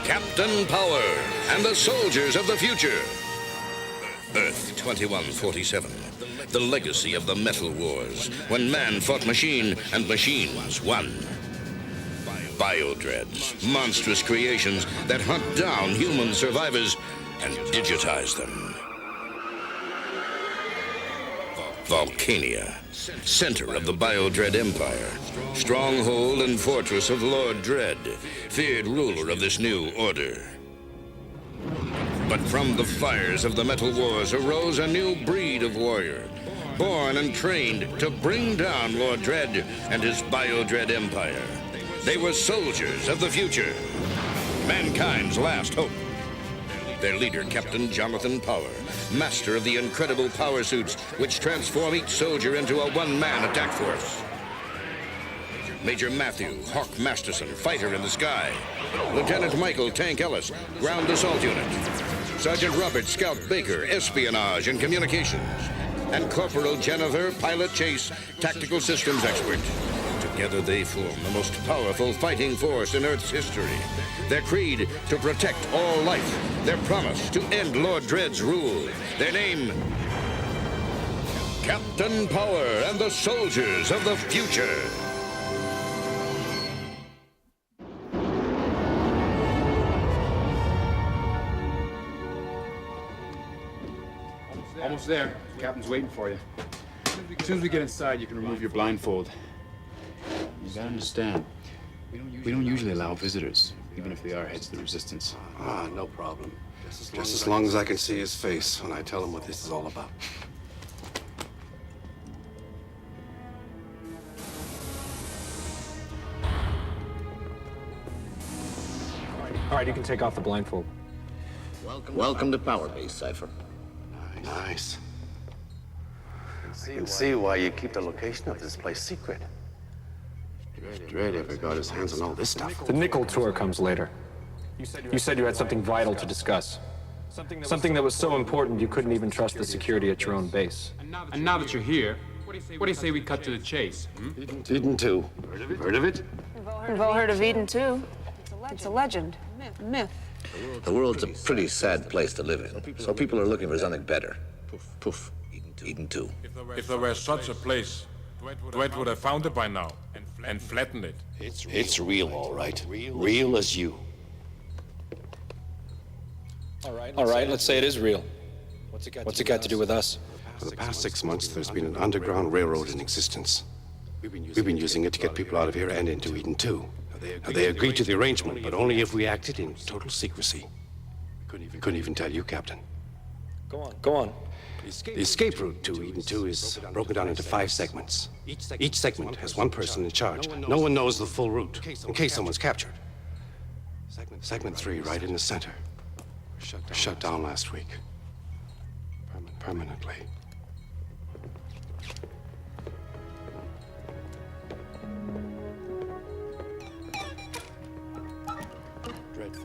Captain Power and the soldiers of the future. Earth 2147. The legacy of the Metal Wars, when man fought machine and machines won. Biodreads, monstrous creations that hunt down human survivors and digitize them. Volcania, center of the Biodread Empire, stronghold and fortress of Lord Dread, feared ruler of this new order. But from the fires of the Metal Wars arose a new breed of warrior, born and trained to bring down Lord Dread and his Biodread Empire. They were soldiers of the future, mankind's last hope. Their leader, Captain Jonathan Power, master of the incredible power suits which transform each soldier into a one-man attack force. Major Matthew Hawk Masterson, fighter in the sky. Lieutenant Michael Tank Ellis, ground assault unit. Sergeant Robert Scout Baker, espionage and communications. And Corporal Jennifer Pilot Chase, tactical systems expert. Together they form the most powerful fighting force in Earth's history. Their creed, to protect all life. Their promise, to end Lord Dread's rule. Their name, Captain Power and the soldiers of the future. Almost there. The captain's waiting for you. As soon as we get inside, you can remove your blindfold. You gotta understand, we don't usually allow visitors, even if they are heads of the Resistance. Ah, no problem. Just as long as I can see his face when I tell him what this is all about. All right, you can take off the blindfold. Welcome to Power Base, Cypher. Nice. I can see why you keep the location of this place secret. If Dredd ever got his hands on all this stuff. The nickel tour comes later. You said you had something vital to discuss. Something that was so important you couldn't even trust the security at your own base. And now that you're here, what do you say we cut to the chase? Eden 2. Heard of it? We've all heard of Eden, too. It's a legend. A myth. The world's a pretty sad place to live in, so people are looking for something better. Poof. Eden 2. If there were such a place, Dredd would have found it by now and flattened it. It's real, all right. Real as you. All right, let's say it is real. What's it got to do with us? For the past 6 months, there's been an underground railroad in existence. We've been using it to get people out of here and into Eden 2. Now, they agreed to the arrangement, but only if we acted in total secrecy. We couldn't even tell you, Captain. Go on. The escape route to Eden 2 is broken down into 5 segments. Each segment has one person in charge. No one knows the full route, in case someone's captured. Segment 3, right in the center. Shut down last week. Permanently.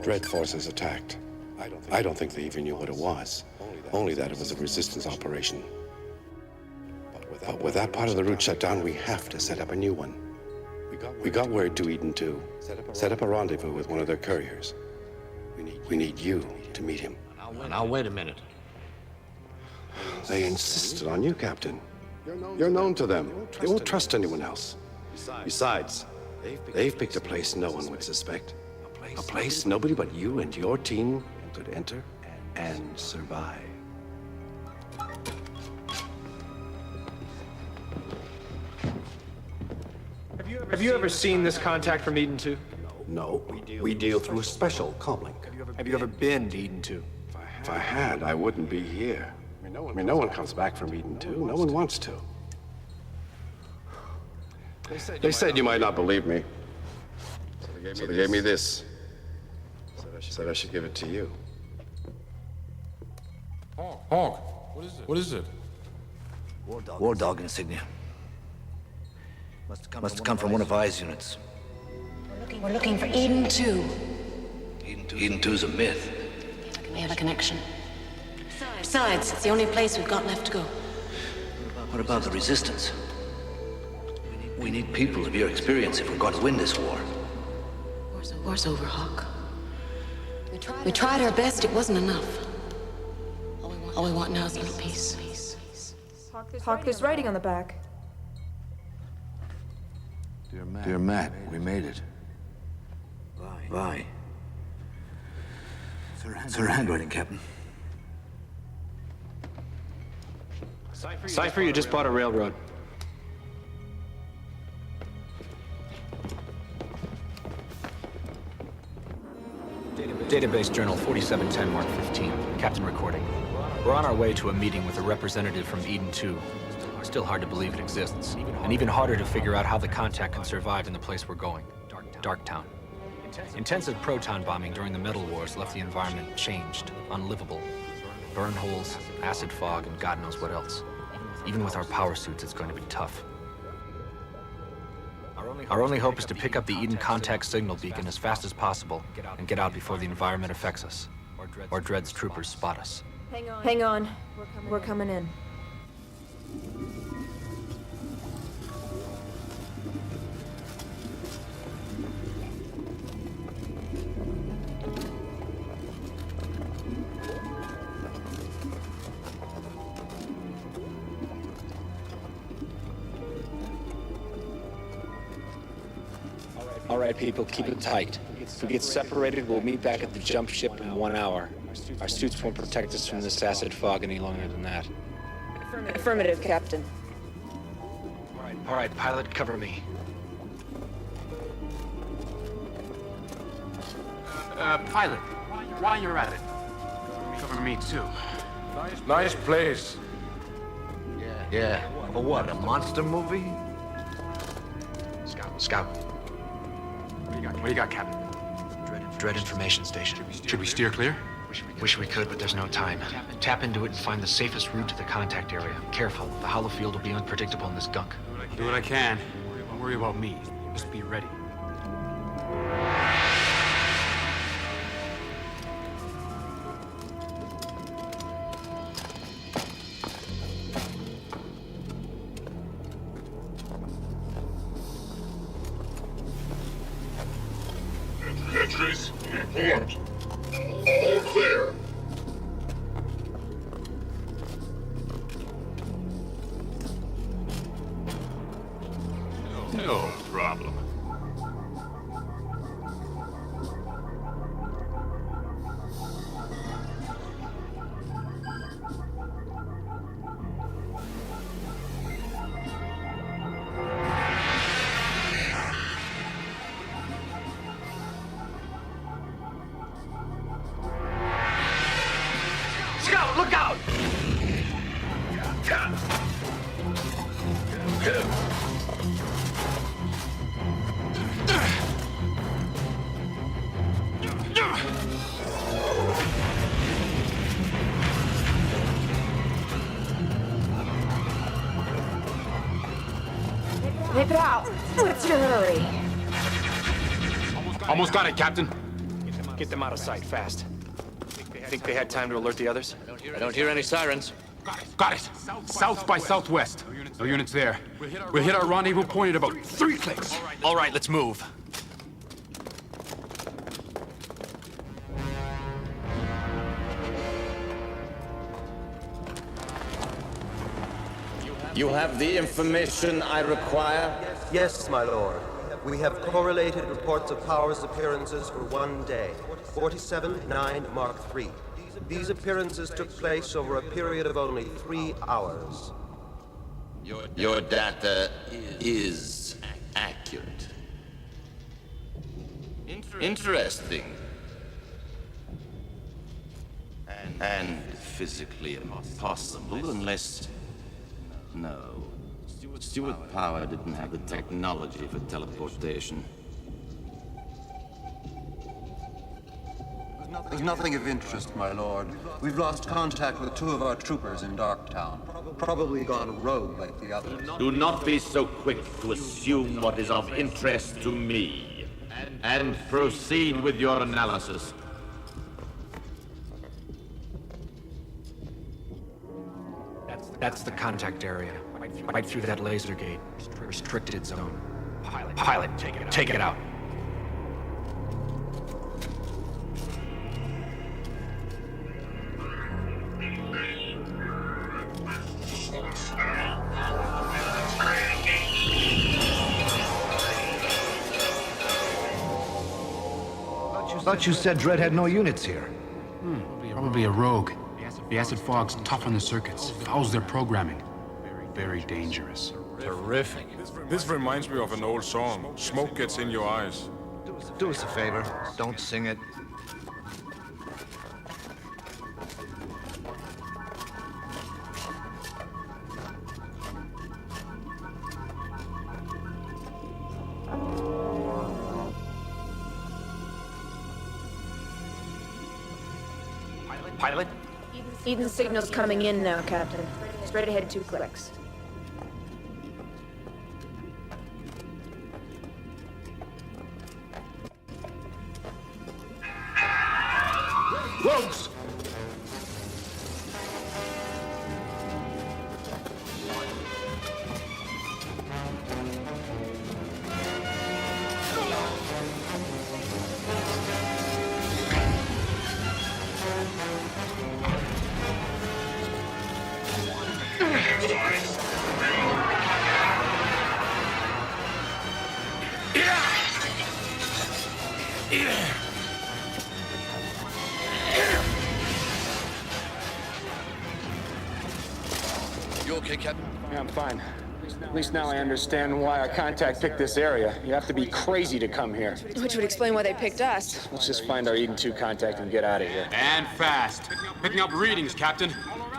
Dread forces attacked. I don't think they even knew what it was. Only that it was a resistance operation. But with that part of the route shut down, we have to set up a new one. We got word to Eden 2. Set up a rendezvous with one of their couriers. We need you to meet him. Now, wait a minute. They insisted on you, Captain. You're known to them. They won't trust anyone else. Besides, they've picked a place no one would suspect. A place nobody but you and your team could enter and survive. Have you ever seen this contact from Eden 2? No, we deal through a special comlink. Have you ever been to Eden 2? If I had, I wouldn't be here. I mean, no one comes back from Eden 2. No one wants to. They said you might not believe me. So they gave me this. Said I should give it to you. Hawk, what is it? War dog insignia. Must have come from one of I's units. We're looking for Eden 2. Eden 2's a myth. We have a connection. Besides, it's the only place we've got left to go. What about the Resistance? We need people of your experience if we're going to win this war. War's over, Hawk. We tried our best, it wasn't enough. All we want now is a little peace. Hawk, there's writing on the back. Dear Matt, we made it. Vi. It's her handwriting, Captain. Cypher, you just bought a railroad. Database journal 4710 Mark 15. Captain recording. We're on our way to a meeting with a representative from Eden 2. Still hard to believe it exists. And even harder to figure out how the contact can survive in the place we're going. Darktown. Intensive proton bombing during the Metal Wars left the environment changed, unlivable. Burn holes, acid fog, and God knows what else. Even with our power suits, it's going to be tough. Our only hope is to pick up the Eden contact signal beacon as fast as possible and get out before the environment affects us, or Dread's troopers spot us. Hang on. We're coming in. All right, people, keep it tight. If we get separated, we'll meet back at the jump ship in 1 hour. Our suits won't protect us from this acid fog any longer than that. Affirmative, Captain. All right, pilot, cover me. Pilot, while you're at it, cover me too. Nice place. Yeah. For what, a monster movie? Scout. What do you got, Captain? Dread information station. Should we steer clear? Wish we could, but there's no time. Tap into it and find the safest route to the contact area. Careful, the hollow field will be unpredictable in this gunk. Do what I can. Don't worry about me. Just be ready. Entries, report. All clear. No problem. Scout, look out! Hey, pal, what's your hurry? Almost got it, Captain. Get them out of sight, fast. Think they had time to alert the others? I don't hear any sirens. Got it. South by southwest. No units there. We'll hit our rendezvous point at about 3 clicks. All right, let's move. You have the information I require? Yes, my lord. We have correlated reports of Powers' appearances for 1 day. 47-9 Mark III. These appearances took place over a period of only 3 hours. Your data is accurate. Interesting. And physically impossible unless... No. Stewart Power didn't have the technology for teleportation. There's nothing of interest, my lord. We've lost contact with 2 of our troopers in Darktown. Probably gone rogue like the others. Do not be so quick to assume what is of interest to me. And proceed with your analysis. That's the contact area. Right through that laser gate. Restricted zone. Pilot, take it out. Thought you said Dredd had no units here. Probably a rogue. The acid fogs toughen the circuits, fouls their programming. Very dangerous. Terrific. This reminds me of an old song. Smoke gets in your eyes. Do us a favor. Don't sing it. Pilot? Eden's signal's coming in now, Captain. Straight ahead 2 clicks. Rogues! You okay, Captain? Yeah, I'm fine. At least now I understand why our contact picked this area. You have to be crazy to come here. Which would explain why they picked us. Let's just find our Eden 2 contact and get out of here. And fast. Picking up readings, Captain.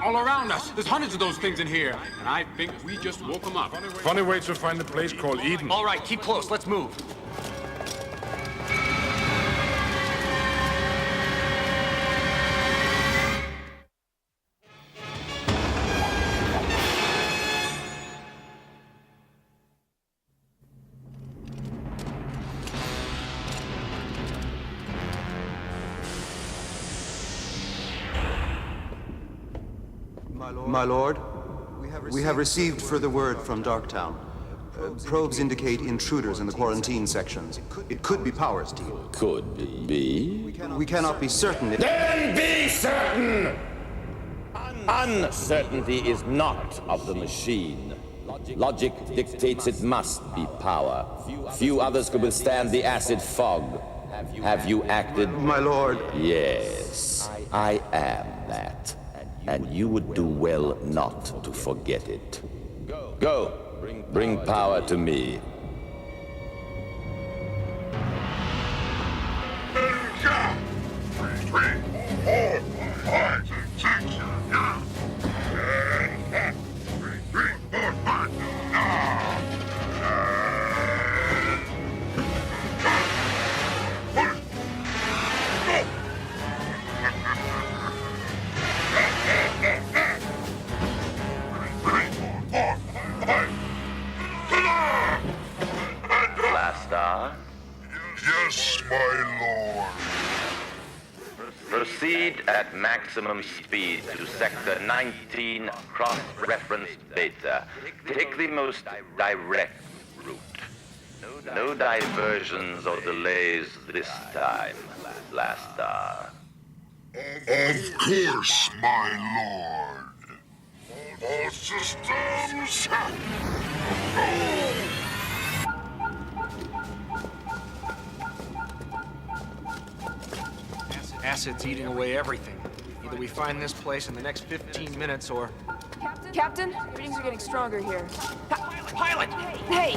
All around us. There's hundreds of those things in here. And I think we just woke them up. Funny way to find a place called Eden. All right, keep close. Let's move. My lord, we have received further word from Darktown. Probes indicate intruders in the quarantine sections. It could be Powers' team. Could be. We cannot be certain. Then be certain! Uncertainty is not of the machine. Logic dictates it must be power. Few others could withstand the acid fog. Have you acted? My lord. Yes, I am that. And you would do well not to forget it. Go, bring power to me. Yes, my lord. Proceed at maximum speed to Sector 19, cross-referenced Beta. Take the most direct route. No diversions or delays this time, Last Star. Of course, my lord. All systems go. Acid's eating away everything. Either we find this place in the next 15 minutes or... Captain? Readings are getting stronger here. Pilot! Hey!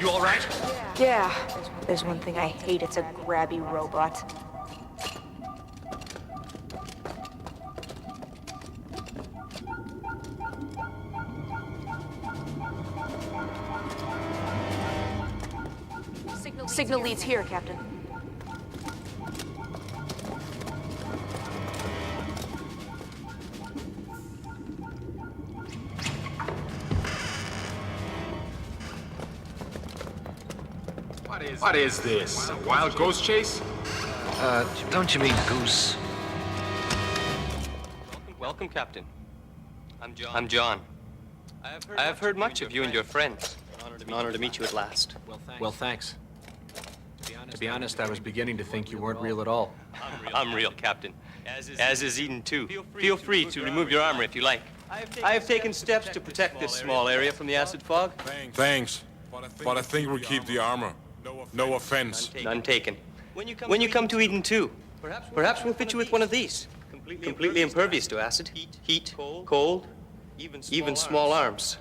You all right? Yeah. There's one thing I hate. It's a grabby robot. Signal leads here, Captain. What is this? A wild ghost chase? Don't you mean goose? Welcome, Captain. I'm John. I have heard much of you and your friends. It's an honor to meet you at last. Well, thanks. To be honest, I was beginning to think you weren't real at all. I'm real, Captain. As is Eden, too. Feel free to remove your armor if you like. I have taken steps to protect this small area from the acid fog. Thanks. But I think we'll keep the armor. No offense. None taken. When you come to Eden 2, perhaps we'll fit you with one of these. Completely impervious to acid, heat, cold, even small arms.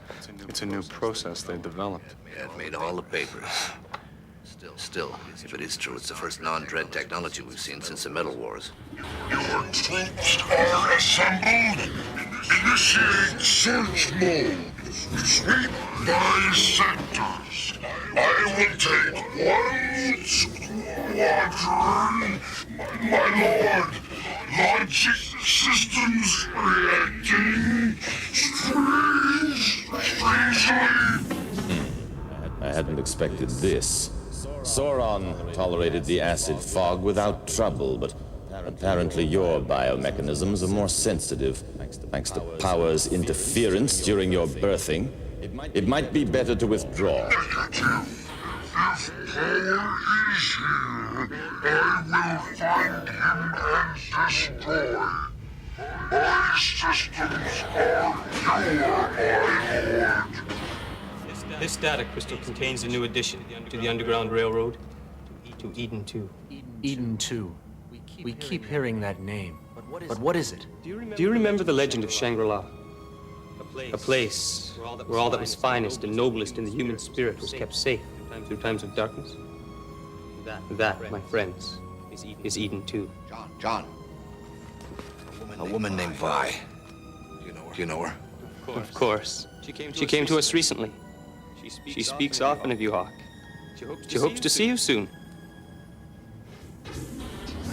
It's a new process they developed. Yeah, it made all the papers. Still, if it is true, it's the first non-dread technology we've seen since the Metal Wars. Your troops are assembled. Initiate search mode. Sweep by sectors. I will take one squadron. My lord, logic systems reacting strangely. I hadn't expected this. Sauron tolerated the acid fog without trouble, but apparently your biomechanisms are more sensitive. Thanks to Power's interference during your birthing, it might be better to withdraw. If Power is here, I will find him and destroy. My systems are pure, my lord. This data crystal contains a new addition to the Underground Railroad, to Eden 2. Eden 2. We keep hearing that name. But what is it? Do you remember the legend of Shangri-La? A place where all that was finest and noblest in the human spirit was kept safe through times of darkness? That, my friends, is Eden 2. John. A woman named Vi. Do you know her? Of course. She came to us recently. She speaks often of you, Hawk. She hopes to see you soon.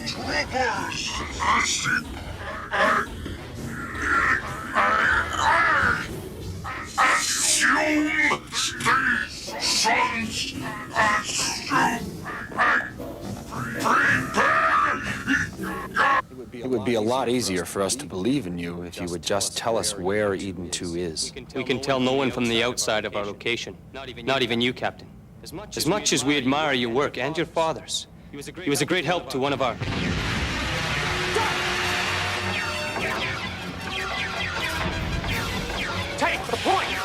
Troopers, acid. Assume stations. Assume. Prepare. It would be a lot easier for us to believe in you if you would just tell us where Eden 2 is. We can tell no one from the outside of our location. Not even you, Captain. As much as we admire your work and your father's, he was a great help to one of our... Take the point!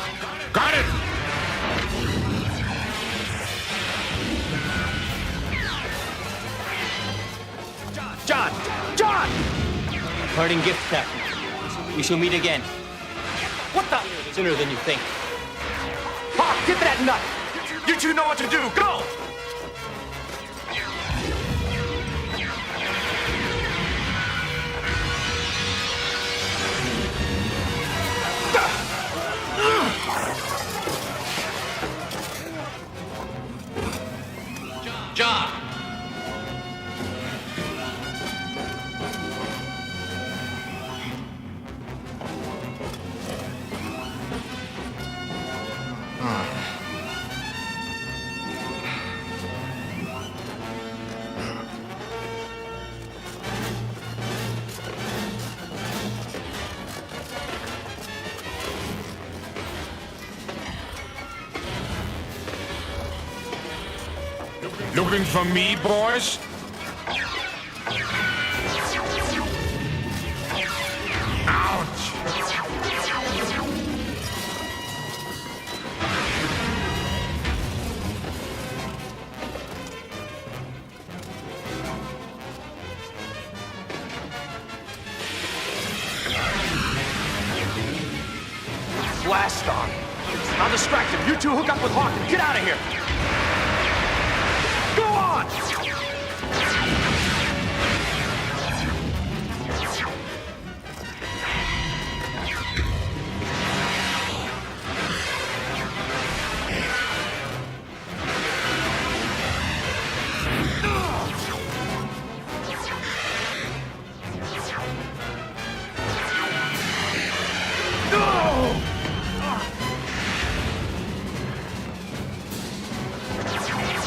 Got it! John! Parting gift, Captain. We shall meet again. What the? Sooner than you think. Hawk, get that nut! You two know what to do. Go! John! Looking for me, boys? Ouch! Blast on. I'll distract him. You two hook up with Hawk and get out of here. Go on!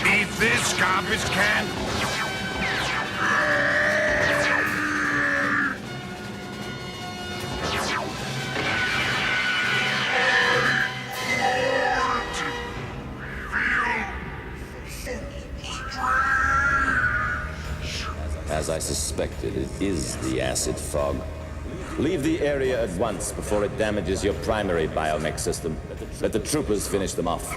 Eat this garbage can! As I suspected, it is the acid fog. Leave the area at once before it damages your primary biomech system. Let the troopers finish them off.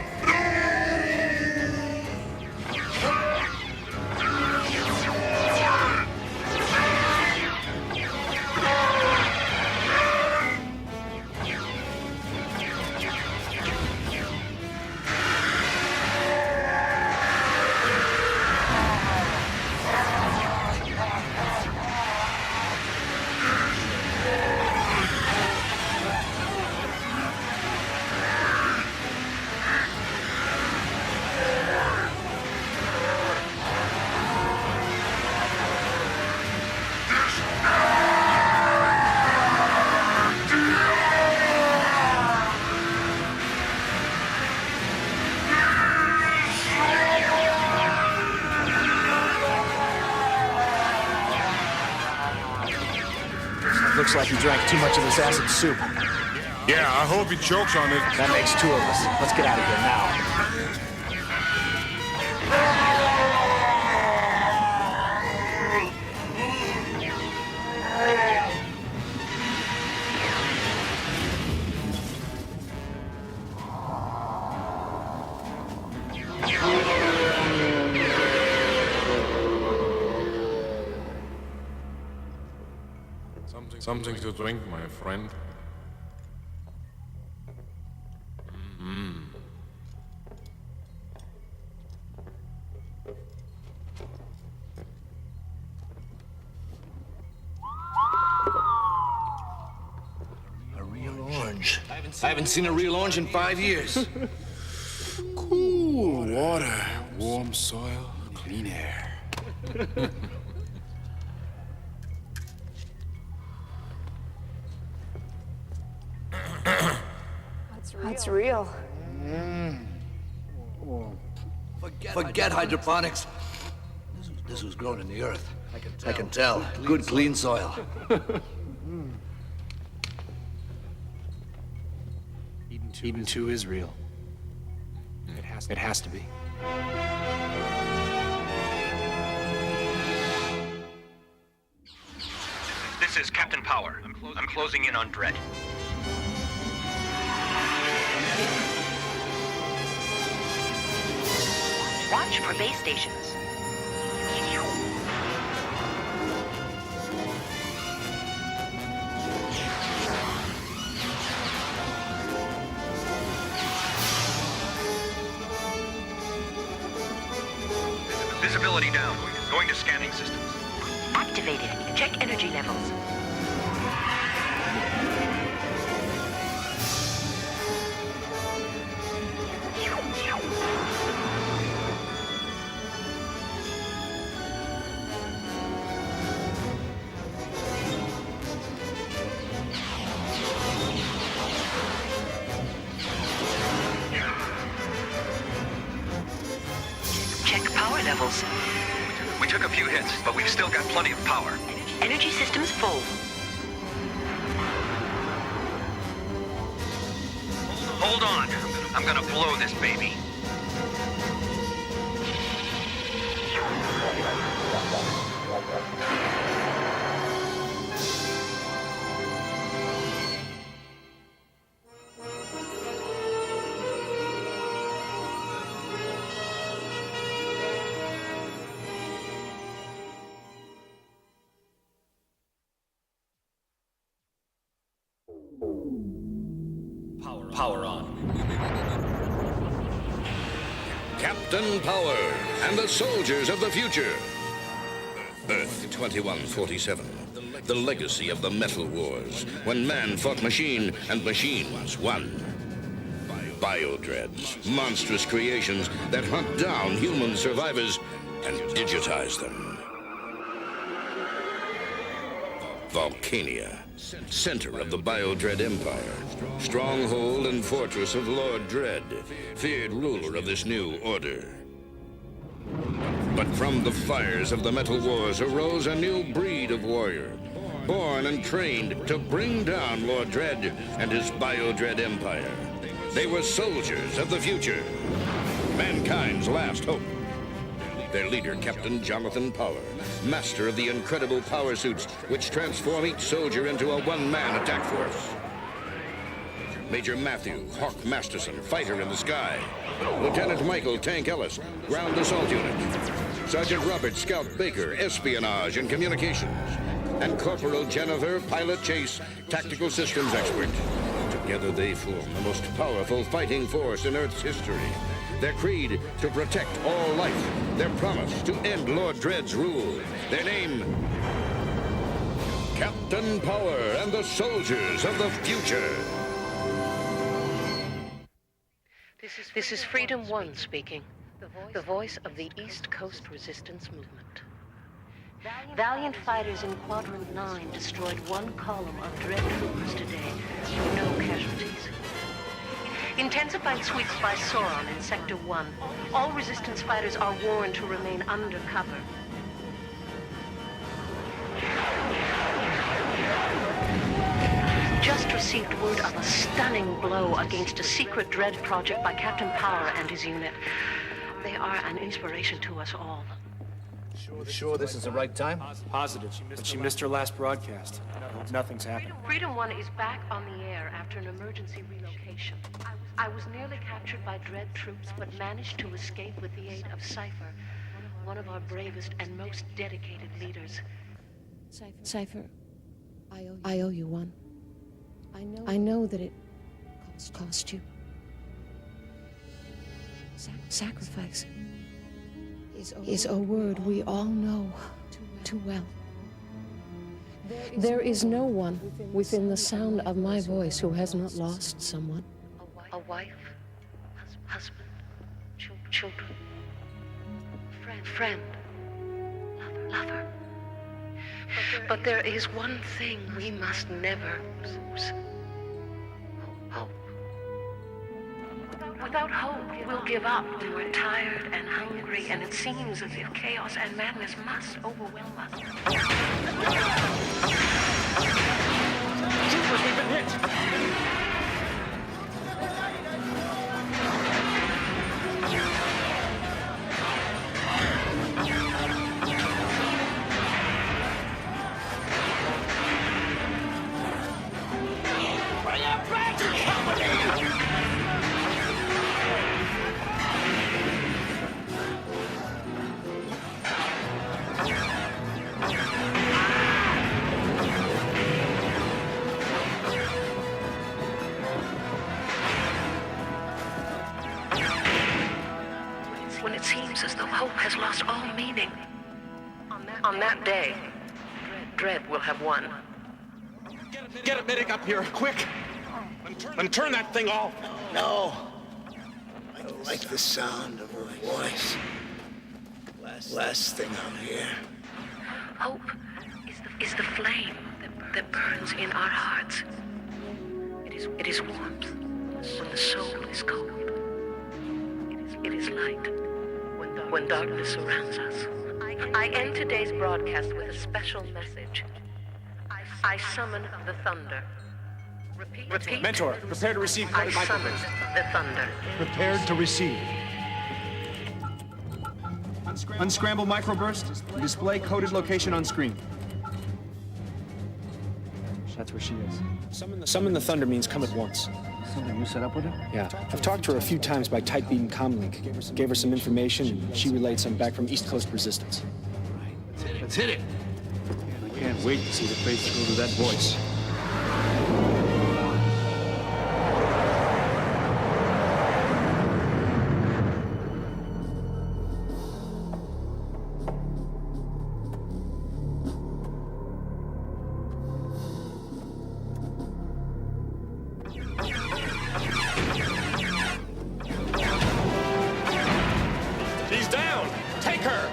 Looks like he drank too much of this acid soup. Yeah, I hope he chokes on it. That makes two of us. Let's get out of here now. Something to drink, my friend. A real orange. I haven't seen a real orange in 5 years. Cool water, warm soil, clean air. That's real. Forget hydroponics. This was grown in the earth. I can tell. Good, clean soil. Eden 2 is real. It has to be. This is Captain Power. I'm closing in on Dredd. Watch for base stations. Visibility down. Going to scanning systems. Activated. Check energy levels. Check power levels. We took a few hits, but we've still got plenty of power. Energy systems full. Hold on. I'm gonna blow this baby. Power on. Captain Power and the soldiers of the future. Earth 2147. The legacy of the Metal Wars, when man fought machine and machines won. Biodreads, monstrous creations that hunt down human survivors and digitize them. Volcania, center of the Biodread Empire, stronghold and fortress of Lord Dredd, feared ruler of this new order. But from the fires of the Metal Wars arose a new breed of warrior, born and trained to bring down Lord Dredd and his Biodread Empire. They were soldiers of the future, mankind's last hope. Their leader, Captain Jonathan Power, master of the incredible power suits which transform each soldier into a one-man attack force. Major Matthew Hawk Masterson, fighter in the sky. Lieutenant Michael Tank Ellis, ground assault unit. Sergeant Robert Scout Baker, espionage and communications. And Corporal Jennifer, pilot chase, tactical systems expert. Together they form the most powerful fighting force in Earth's history. Their creed, to protect all life. Their promise, to end Lord Dread's rule. Their name, Captain Power and the soldiers of the future. This is Freedom One speaking, the voice of the East Coast Resistance Movement. Valiant fighters in Quadrant 9 destroyed one column of Dread troopers today, with no casualties. Intensified sweeps by Sauron in Sector 1. All Resistance fighters are warned to remain under cover. Just received word of a stunning blow against a secret Dread project by Captain Power and his unit. They are an inspiration to us all. Sure this is the right time? Positive, but she missed her last broadcast. Nothing's happened. Freedom One is back on the air after an emergency relocation. I was nearly captured by Dread troops, but managed to escape with the aid of Cypher, one of our bravest and most dedicated leaders. Cypher, I owe you one. I know that it cost you. Sacrifice is a word we all know too well. There is no one within the sound of my voice who has not lost someone. A wife, husband, children, friend, lover. But there is one thing we must never lose. Hope. Without hope, we'll give up when we're tired and hungry, and it seems as if chaos and madness must overwhelm us. Troopers, we've been hit! When it seems as though hope has lost all meaning, on that day, Dread will have won. Get a medic up here, quick! And turn that thing off! No. I don't like the sound of her voice. Last thing I'll hear. Hope is the flame that burns in our hearts. It is warmth when the soul is cold. It is light when darkness surrounds us. I end today's broadcast with a special message. I summon the thunder. Repeat. Mentor, prepare to receive I coded summon microwaves. the thunder. Prepared to receive. Unscramble microburst and display coded location on screen. That's where she is. Summon the thunder means come at once. Something you set up with her? Yeah, I've talked to her a few times by tight beam comlink. Gave her some information, and she relayed some back from East Coast Resistance. Let's hit it. I can't wait to see the face go to that voice. He's down! Take her!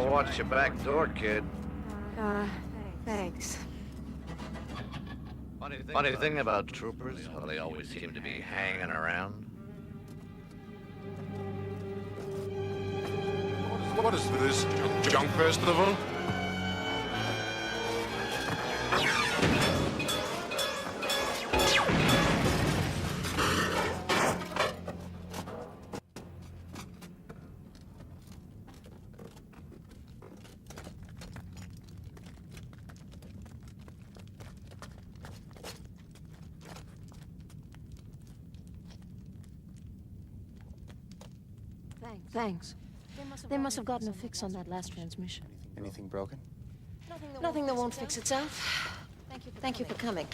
watch your back door, kid. Thanks. Funny thing about troopers, how they always seem to be hanging around. What is this? Junk festival? Thanks. They must have gotten a fix on that last transmission. Anything broken? Nothing that won't fix itself. Thank you for coming.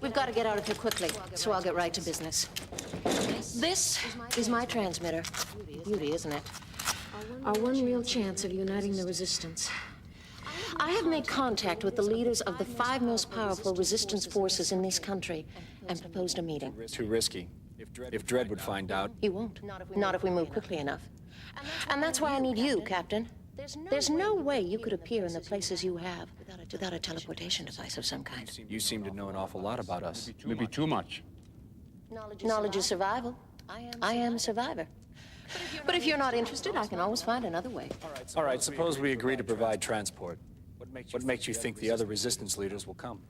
We've got to get out of here quickly, so I'll get right to business. This is my transmitter. Beauty, isn't it? Our one real chance of uniting the resistance. I have made contact with the leaders of the 5 most powerful resistance forces in this country and proposed a meeting. Too risky. If Dredd would find out. He won't. Not if we move quickly enough. And that's why I need you, Captain. There's no way you could appear in the places you have without a teleportation device of some kind. You seem to know an awful lot about us. Maybe too much. Knowledge is survival. I am a survivor. But if you're not interested, I can always find another way. All right, suppose we agree to provide transport. What makes you think the other resistance leaders will come?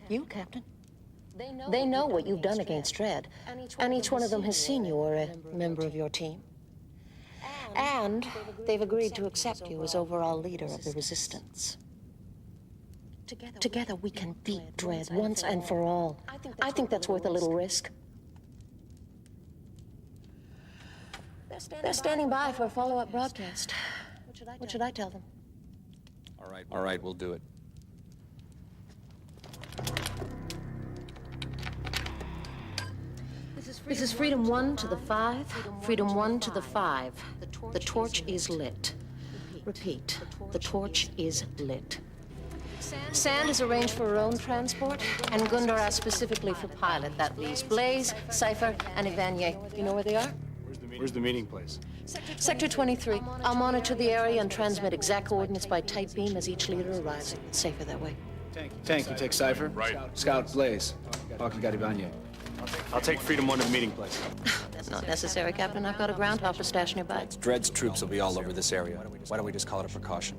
You, Captain. They know what you've done against Dredd, and each one of them has seen you or a member of your team. And they've agreed to accept you as overall leader of the resistance. Together we can beat Dredd once and for all. I think that's worth a little risk. They're standing by for a follow-up broadcast. What should I tell them? All right, we'll do it. This is Freedom 1 to the 5, Freedom 1 to the 5. The torch is lit. Repeat, the torch is lit. Sand is arranged for her own transport, and Gundar asked specifically for pilot. That leaves Blaze, Cypher, and Evanier. You know where they are? Where's the meeting place? Sector 23. I'll monitor the area and transmit exact coordinates by tight beam as each leader arrives. It's safer that way. Tank, you take Cypher? Right. Scout, Blaze. Hawk, you got Evanier. I'll take Freedom 1 to the meeting place. That's not necessary, Captain. I've got a groundhopper stashed nearby. Dredd's troops will be all over this area. Why don't we just call it a precaution?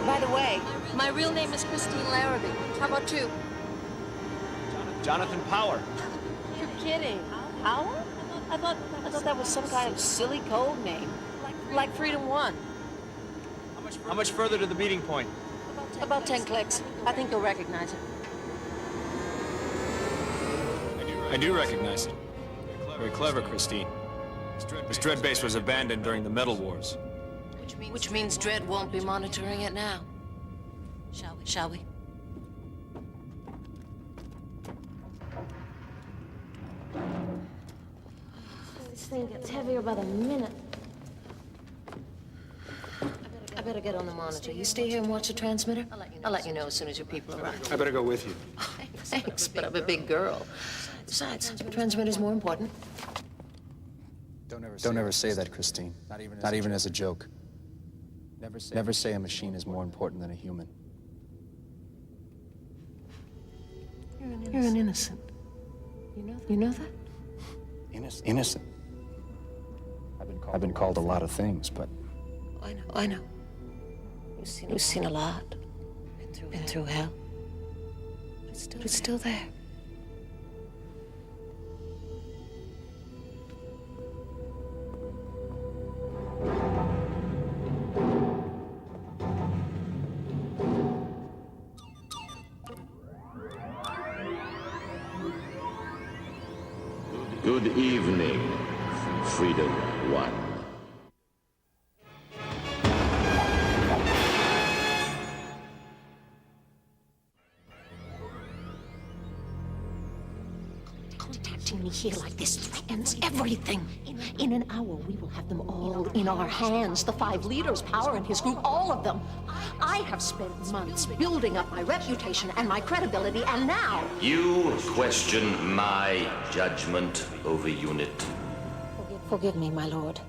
By the way, my real name is Christine Larrabee. How about you? Jonathan Power. You're kidding. Power? I thought that was some kind of silly code name. Like Freedom 1. How much further to the meeting point? About 10 clicks. I think you'll recognize it. I do recognize it. Very clever, Christine. This Dredd base was abandoned during the Metal Wars. Which means Dredd won't be monitoring it now. Shall we? This thing gets heavier by the minute. I better get on the monitor. You stay here and watch the transmitter? I'll let you know as soon as your people arrive. I better go with you. Thanks, but I'm a big girl. Besides, the transmitter's more important. Don't ever say that, Christine. Not even as a joke. Never say a machine is more important than a human. You're an innocent. You know that? Innocent? I've been called a lot of things, but... I know. You've seen a lot. Been through hell. But it's still there. Good evening, Freedom 1. Contacting me here like this threatens everything. In an hour, we will have them all in our hands. The 5 leaders, Power and his group, all of them. I have spent months building up my reputation and my credibility, and now... You question my judgment over unit. Forgive me, my lord.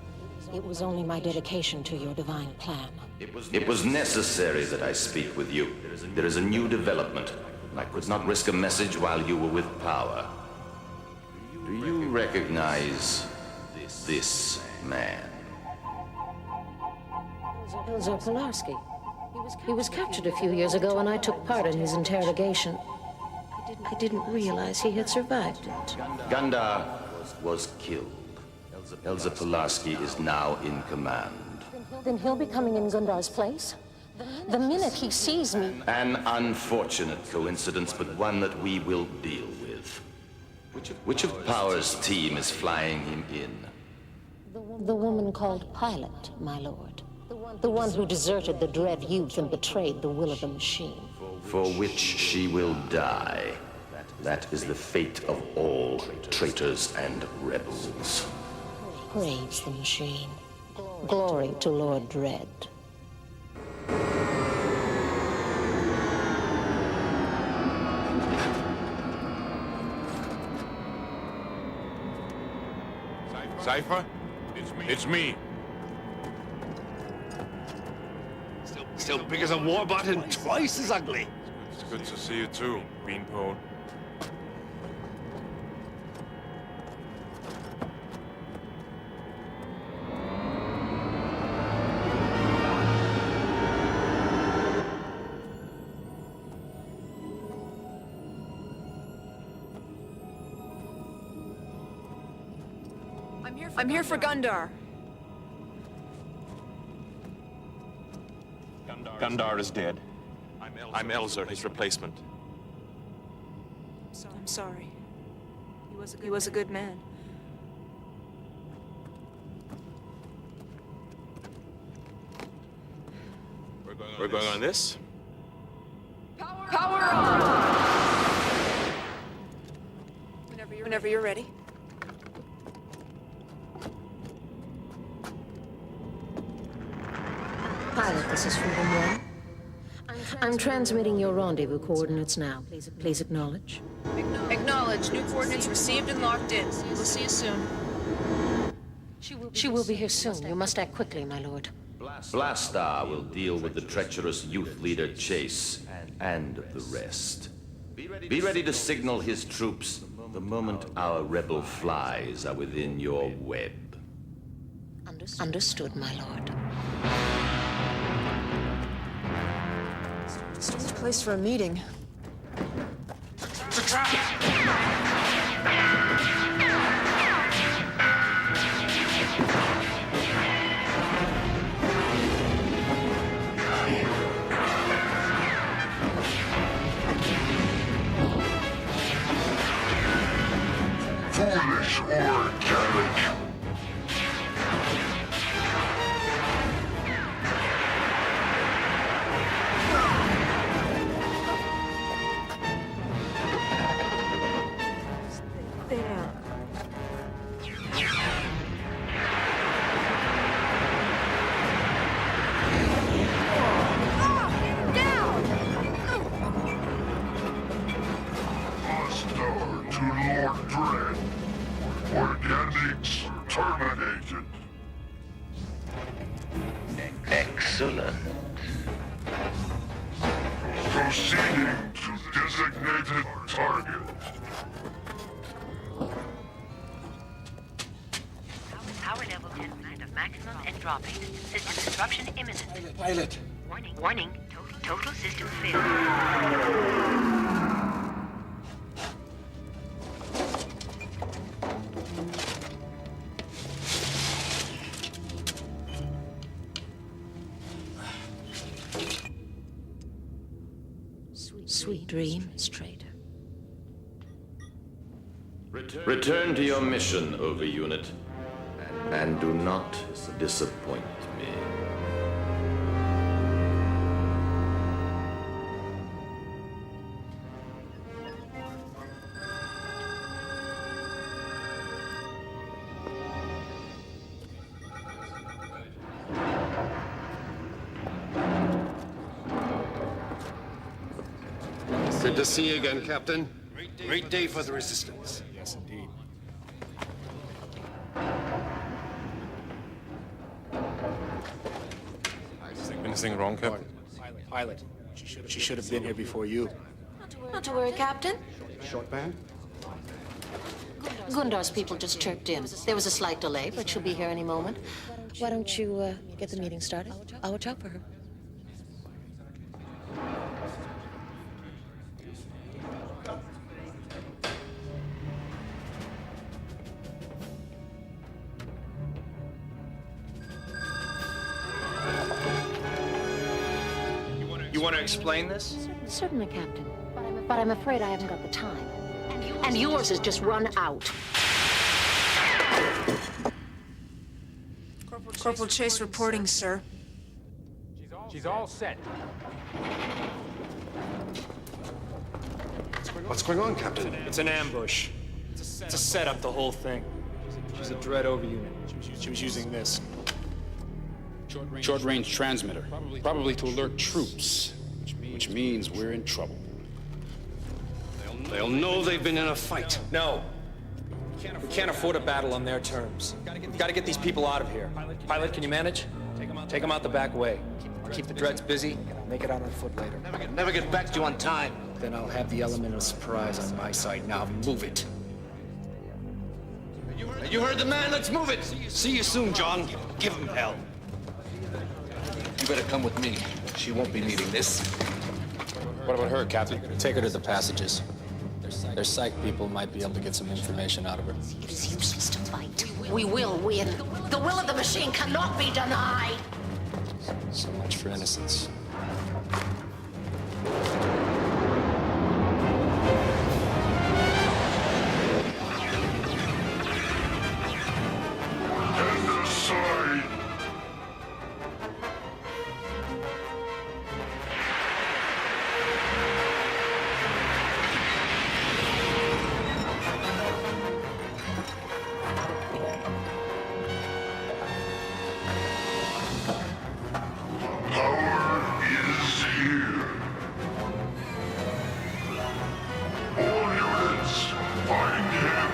It was only my dedication to your divine plan. It was necessary that I speak with you. There is a new development. I could not risk a message while you were with Power. Do you recognize this man? Elzer Pulaski. He was captured a few years ago, and I took part in his interrogation. I didn't realize he had survived it. Gundar was killed. Elzer Pulaski is now in command. Then he'll be coming in Gundar's place? The minute he sees me... An unfortunate coincidence, but one that we will deal with. Which of Power's team is flying him in? The woman called Pilot, my lord. The one who deserted the Dread youth and betrayed the will of the machine. For which she will die. That is the fate of all traitors and rebels. Praise the machine. Glory to Lord Dread. Cypher? It's me. Still big as a warbot and twice as ugly. It's good to see you too, Beanpole. I'm here for Gundar. Gundar is dead. I'm Elzer, his replacement. I'm sorry. He was a good man. We're going on this? Power on! Whenever you're ready. Pilot, this is Freedom 1. I'm transmitting your rendezvous coordinates now. Please acknowledge. Acknowledge. New coordinates received and locked in. We'll see you soon. She will be here soon. You must act quickly, my lord. Blastar will deal with the treacherous youth leader Chase and the rest. Be ready to signal his troops the moment our rebel flies are within your web. Understood, my lord. Strange place for a meeting. It's a trap! Foolish or organic. Organics terminated. Excellent. Proceeding to designated target. Power level 10% of maximum and dropping. System disruption imminent. Pilot. Warning. Total system failure. Sweet dreams, traitor. Return to your mission, Overunit, and do not disappoint me. Good to see you again, Captain. Great day for the Resistance. Yes, indeed. Anything wrong, Captain? Pilot. She should have been here before you. Not to worry, Captain. Short band? Gundar's people just chirped in. There was a slight delay, but she'll be here any moment. Why don't you get the meeting started? I'll watch out for her. You want to explain this? Certainly, Captain. But I'm afraid I haven't got the time. And yours has just run out. Corporal Chase reporting, sir. She's all set. What's going on, Captain? It's an ambush. It's a setup, the whole thing. She's a Dread over unit. She was using this. Short-range transmitter. Probably to alert troops, which means we're in trouble. They'll know they've been in a fight. No. We can't afford a battle on their terms. We've got to get these people out of here. Pilot, can you manage? Take them out the back way. Keep the Dreads busy. Make it out on foot later. Never get back to you on time. Then I'll have the element of surprise on my side. Now move it. You heard the man. Let's move it. See you soon, John. Give him hell. You better come with me. She won't be needing this. What about her, Captain? Take her to the passages. Their psych people might be able to get some information out of her. It is useless to fight. We will win. The will of the machine cannot be denied. So much for innocence. And aside. Power is here. All units, find him.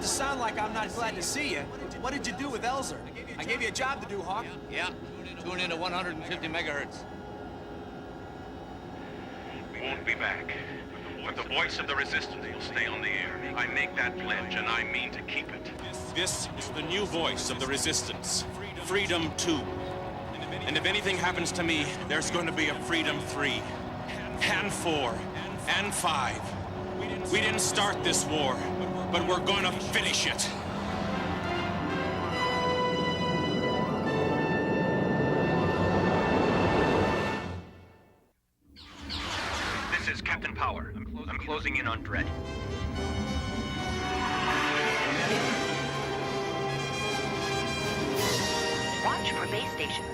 to sound like I'm not glad to see you. What did you do with Elzer? I gave you a job to do, Hawk. Yeah, tune in to 150 megahertz. We won't be back. But the voice of the resistance will stay on the air. I make that pledge, and I mean to keep it. This is the new voice of the resistance. Freedom 2. And if anything happens to me, there's going to be a Freedom 3. And 4. And 5. We didn't start this war, but we're going to finish it. This is Captain Power. I'm closing in on Dredd. Watch for base stations.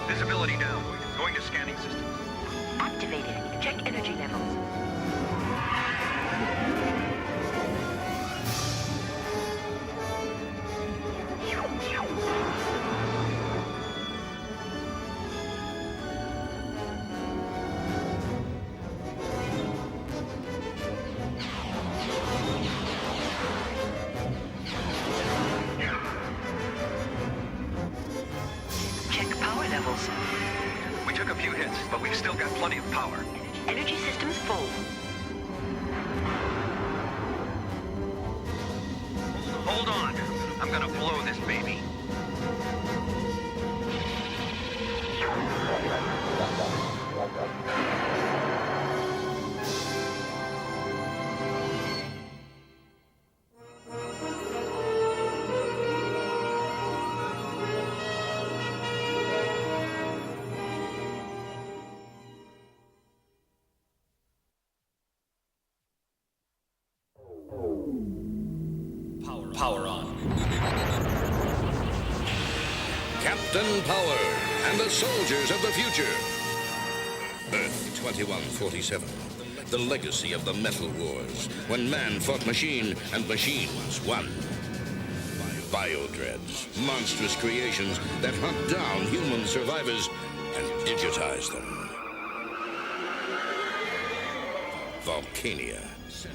Visibility down. Going to scanning systems. Activated. Check energy levels. Check power levels. We took a few hits, but we've still got plenty of power. Energy systems full. Hold on. I'm gonna blow this baby. Power on. Captain Power and the soldiers of the future. Earth 2147. The legacy of the Metal Wars, when man fought machine and machines won. Biodreads, monstrous creations that hunt down human survivors and digitize them. Volcania,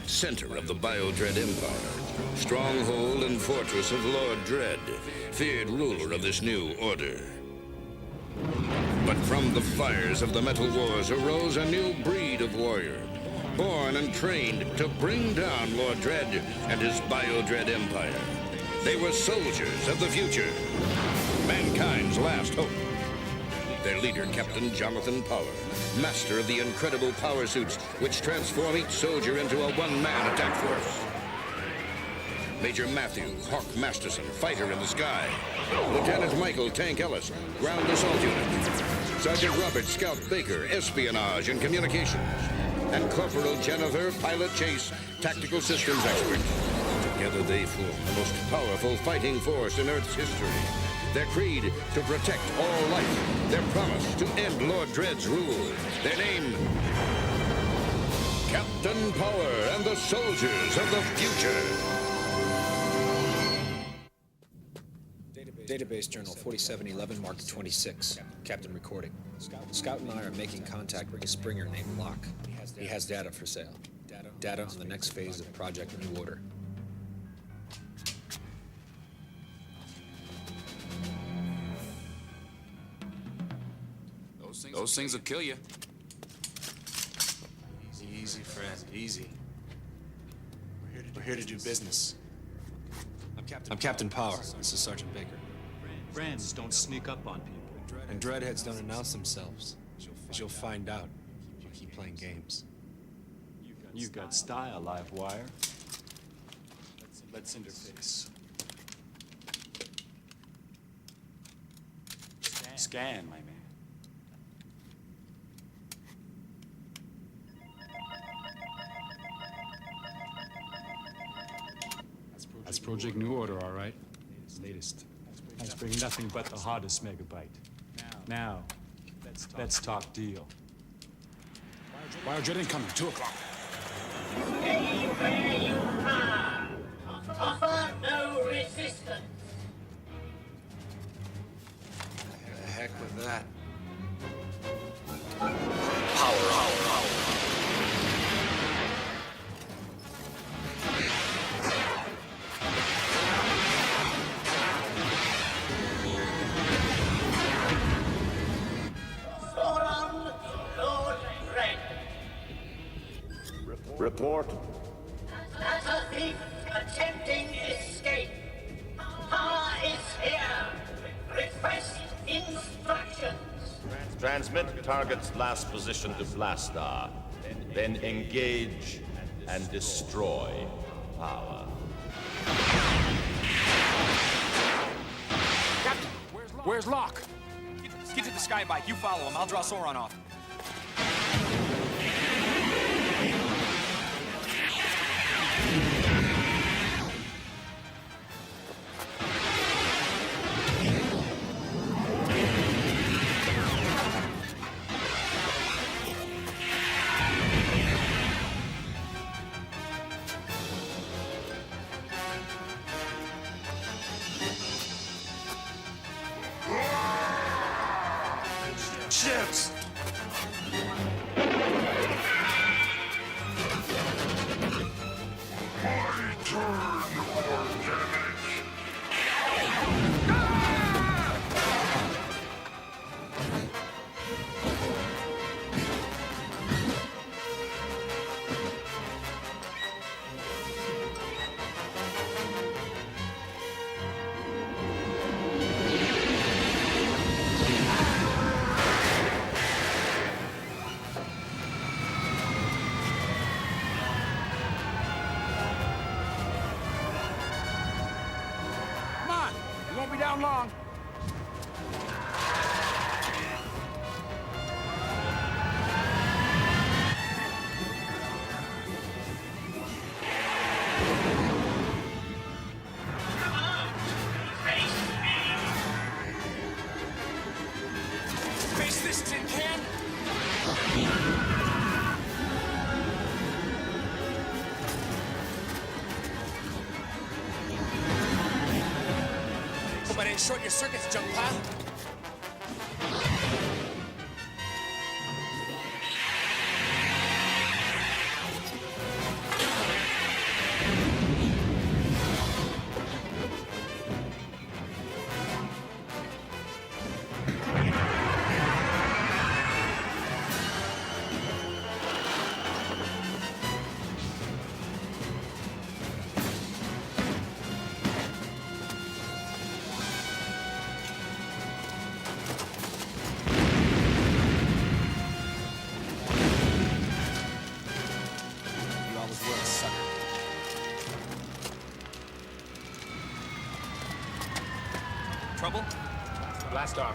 center of the Biodread Empire, stronghold and fortress of Lord Dredd, feared ruler of this new order. But from the fires of the Metal Wars arose a new breed of warrior, born and trained to bring down Lord Dredd and his Biodread Empire. They were soldiers of the future, mankind's last hope. Their leader, Captain Jonathan Power, master of the incredible power suits which transform each soldier into a one-man attack force. Major Matthew Hawk Masterson, fighter in the sky. Lieutenant Michael Tank Ellis, ground assault unit. Sergeant Robert Scout Baker, espionage and communications. And Corporal Jennifer, pilot chase, tactical systems expert. Together they form the most powerful fighting force in Earth's history. Their creed, to protect all life. Their promise, to end Lord Dredd's rule. Their name, Captain Power and the soldiers of the future. Database Journal 4711, Mark 26. Captain recording. Scout and I are making contact with a Springer named Locke. He has data for sale. Data on the next phase of Project New Order. Those things will kill you. Easy, friend, easy. We're here to do business. I'm Captain Power. This is Sergeant Baker. Friends don't sneak up on people. And Dreadheads don't announce themselves. As you'll find out if you keep playing games. You've got style, live wire. Let's interface. Scan, my man. That's Project New Order, all right? Latest. That's bring nothing but the hottest megabyte. Now, let's talk deal. Biodread incoming, 2 o'clock. Stay where you are. No report. As a thief attempting escape. Pa is here. Request instructions. Transmit target's last position to Blastar. Then engage and destroy power. Captain, where's Locke? Get to the skybike. You follow him. I'll draw Sauron off. Ships! My turn, organic! Come on! You won't be down long. Face this tin can! Hope I didn't short your circuits, junk pile. You always were a sucker. Trouble? Blast off.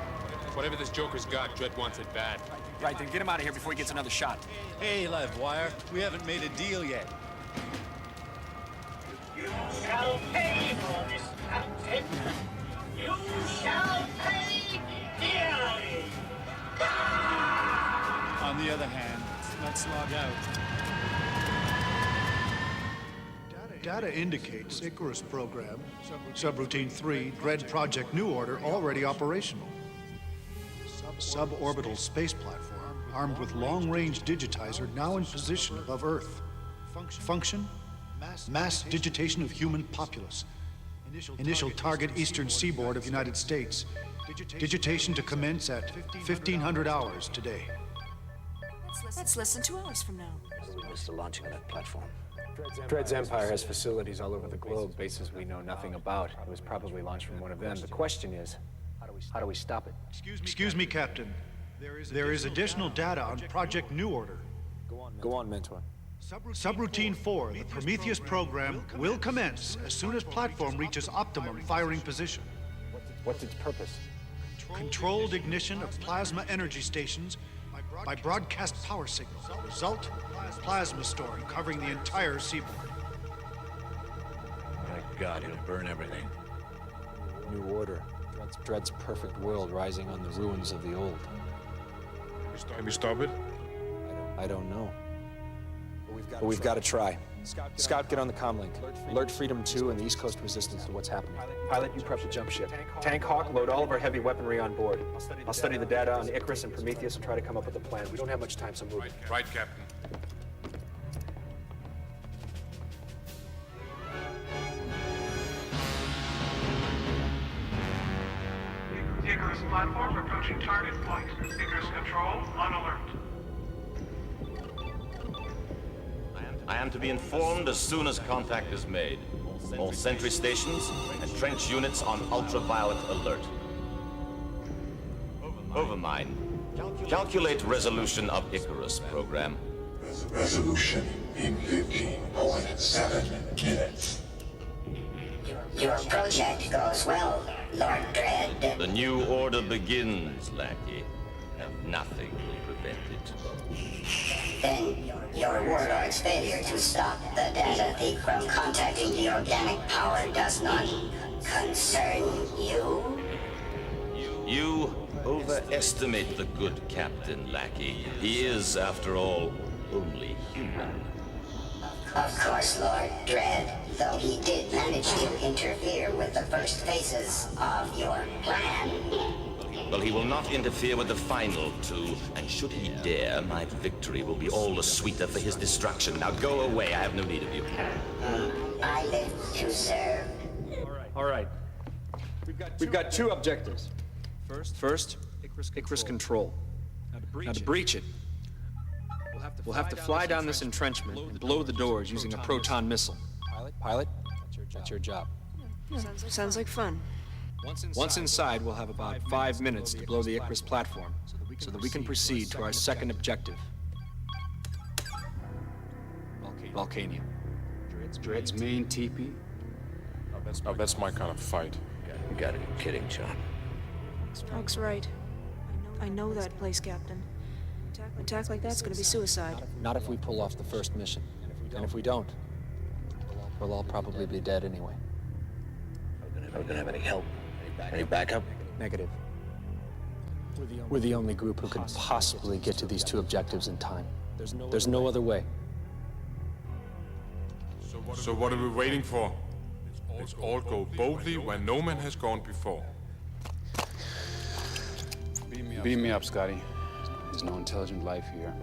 Whatever this Joker's got, Dredd wants it bad. Right, then get him out of here before he gets another shot. Hey, Livewire, we haven't made a deal yet. You shall pay for this, Captain. You shall pay dearly. On the other hand, let's log out. Data indicates Icarus program, subroutine 3, Dredd Project New Order, already operational. Suborbital space platform, armed with long-range digitizer, now in position above Earth. Function? Mass digitation of human populace. Initial target eastern seaboard of United States. Digitation to commence at 1500 hours today. That's less than 2 hours from now. We missed the launching of that platform. Dredd's empire has facilities all over the globe, bases we know nothing about. It was probably launched from one of them. The question is, how do we stop it? Excuse me, Captain. There is additional data on Project New Order. Go on, Mentor. Subroutine 4, the Prometheus program, will commence as soon as platform reaches optimum firing position. What's its purpose? Controlled ignition of plasma energy stations by broadcast power signal. Result, plasma storm covering the entire seaboard. My God, it'll burn everything. New order. Dredd's perfect world rising on the ruins of the old. Can we stop it? I don't know. But we've got to try. Scout, get on the comlink. Alert Freedom 2 and the East Coast Resistance to what's happening. Pilot, you prep the jump ship. Tank Hawk, load all of our heavy weaponry on board. I'll study the data on Icarus and Prometheus and try to come up with a plan. We don't have much time, so move. Right, Captain. Icarus platform approaching target point. Icarus control on alert. I and to be informed as soon as contact is made. All sentry stations and trench units on ultraviolet alert. Overmind. Calculate resolution of Icarus program. Resolution in 15.7 minutes. Your project goes well, Lord Dredd. The new order begins, lackey, and nothing will prevent it. Then your warlord's failure to stop the data thief from contacting the organic power does not concern you? You overestimate the good Captain Lackey. He is, after all, only human. Of course, Lord Dredd, though he did manage to interfere with the first phases of your plan. Well, he will not interfere with the final two, and should he dare, my victory will be all the sweeter for his destruction. Now go away, I have no need of you. I live to serve. All right. We've got two objectives. First, Icarus Control. Now to breach it, we'll have to fly down this entrenchment and blow the doors using a proton missile. Pilot, that's your job. Sounds like fun. Once inside, we'll have about 5 minutes to blow the Icarus platform so that we can proceed to our second objective. Volcania. Dredd's main teepee? Now that's my kind of fight. You gotta be kidding, John. Strike's right. I know that place, Captain. Attack like that's gonna be suicide. Not if we pull off the first mission. And if we don't, we'll all probably be dead anyway. Are we gonna have any help? Any backup? Negative. We're the only group who can possibly get to these two objectives in time. There's no other way. So what are we waiting for? Let's all go boldly where no man has gone before. Beam me up, Scotty. There's no intelligent life here.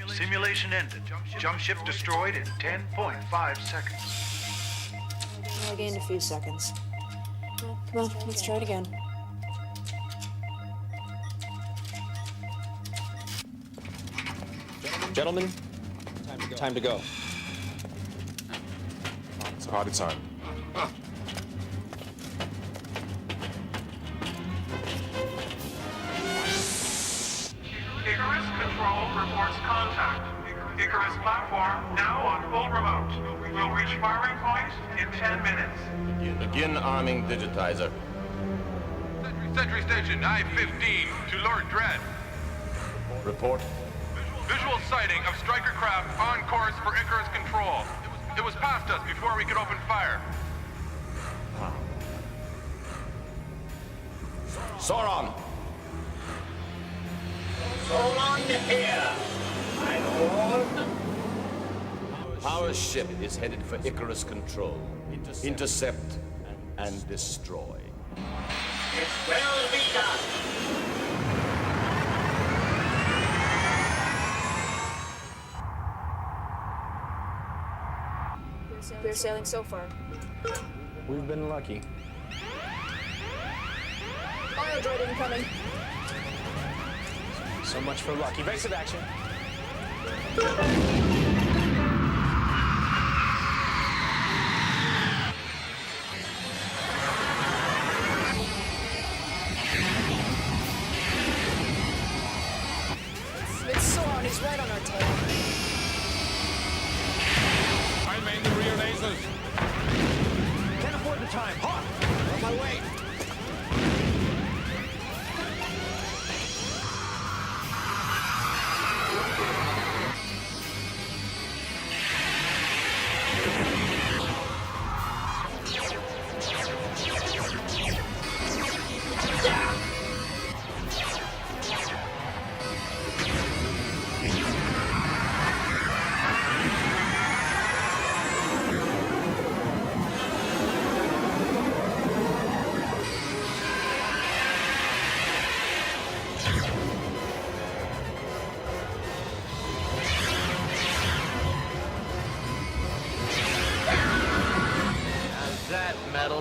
Simulation ended. Jump ship destroyed in 10.5 seconds. I gained a few seconds. Come on, let's try it again. Gentlemen, time to go. It's party time. Icarus Control reports contact. Icarus platform now on full remote. We'll reach firing point in 10 minutes. Begin arming digitizer. Sentry Station I-15 to Lord Dredd. Report. Visual sighting of striker craft on course for Icarus Control. It was past us before we could open fire. Sauron! Sauron here, my lord. Our ship is headed for Icarus Control. Intercept and destroy. It will be done. We're sailing so far. We've been lucky. Biodroid incoming. So much for luck. Evasive action. It's Sauron. He's right on our tail. I'll main the rear lasers. Can't afford the time. Hawk! On my way.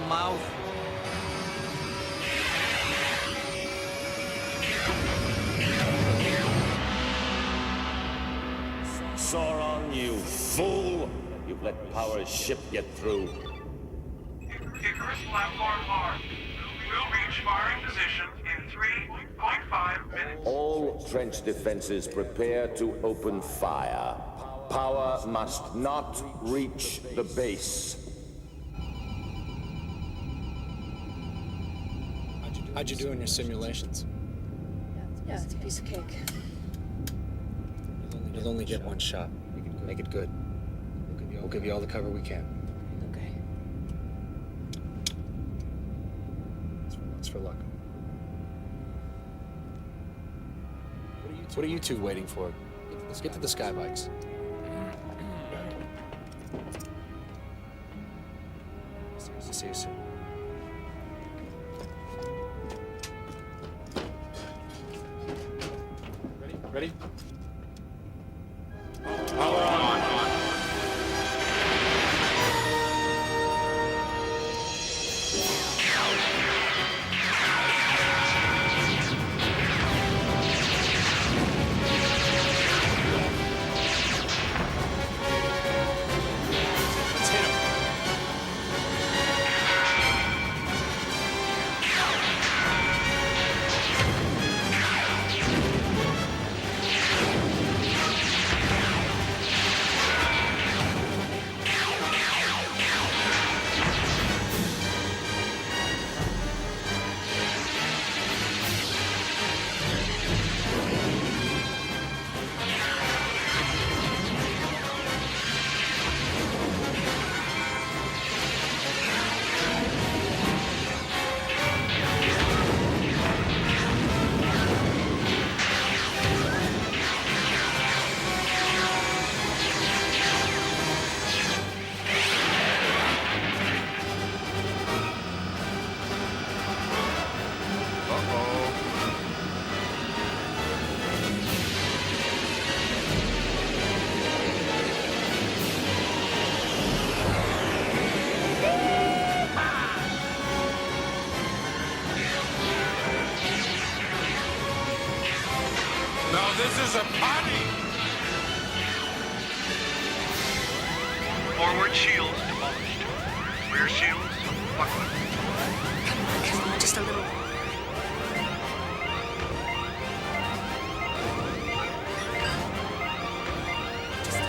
mouth. Sauron, you fool! You've let Power's ship get through. Icarus platform armed. We'll reach firing position in 3.5 minutes. All trench defenses prepare to open fire. Power must not reach the base. How'd you do in your simulations? Yeah, it's a piece of cake. You'll only get one shot. Make it good. We'll give you all the cover we can. Okay. It's for luck. What are you two waiting for? Let's get to the skybikes. See you soon. Ready? Power on. Now this is a party! Forward shields demolished. Rear shields buckled. Just a little.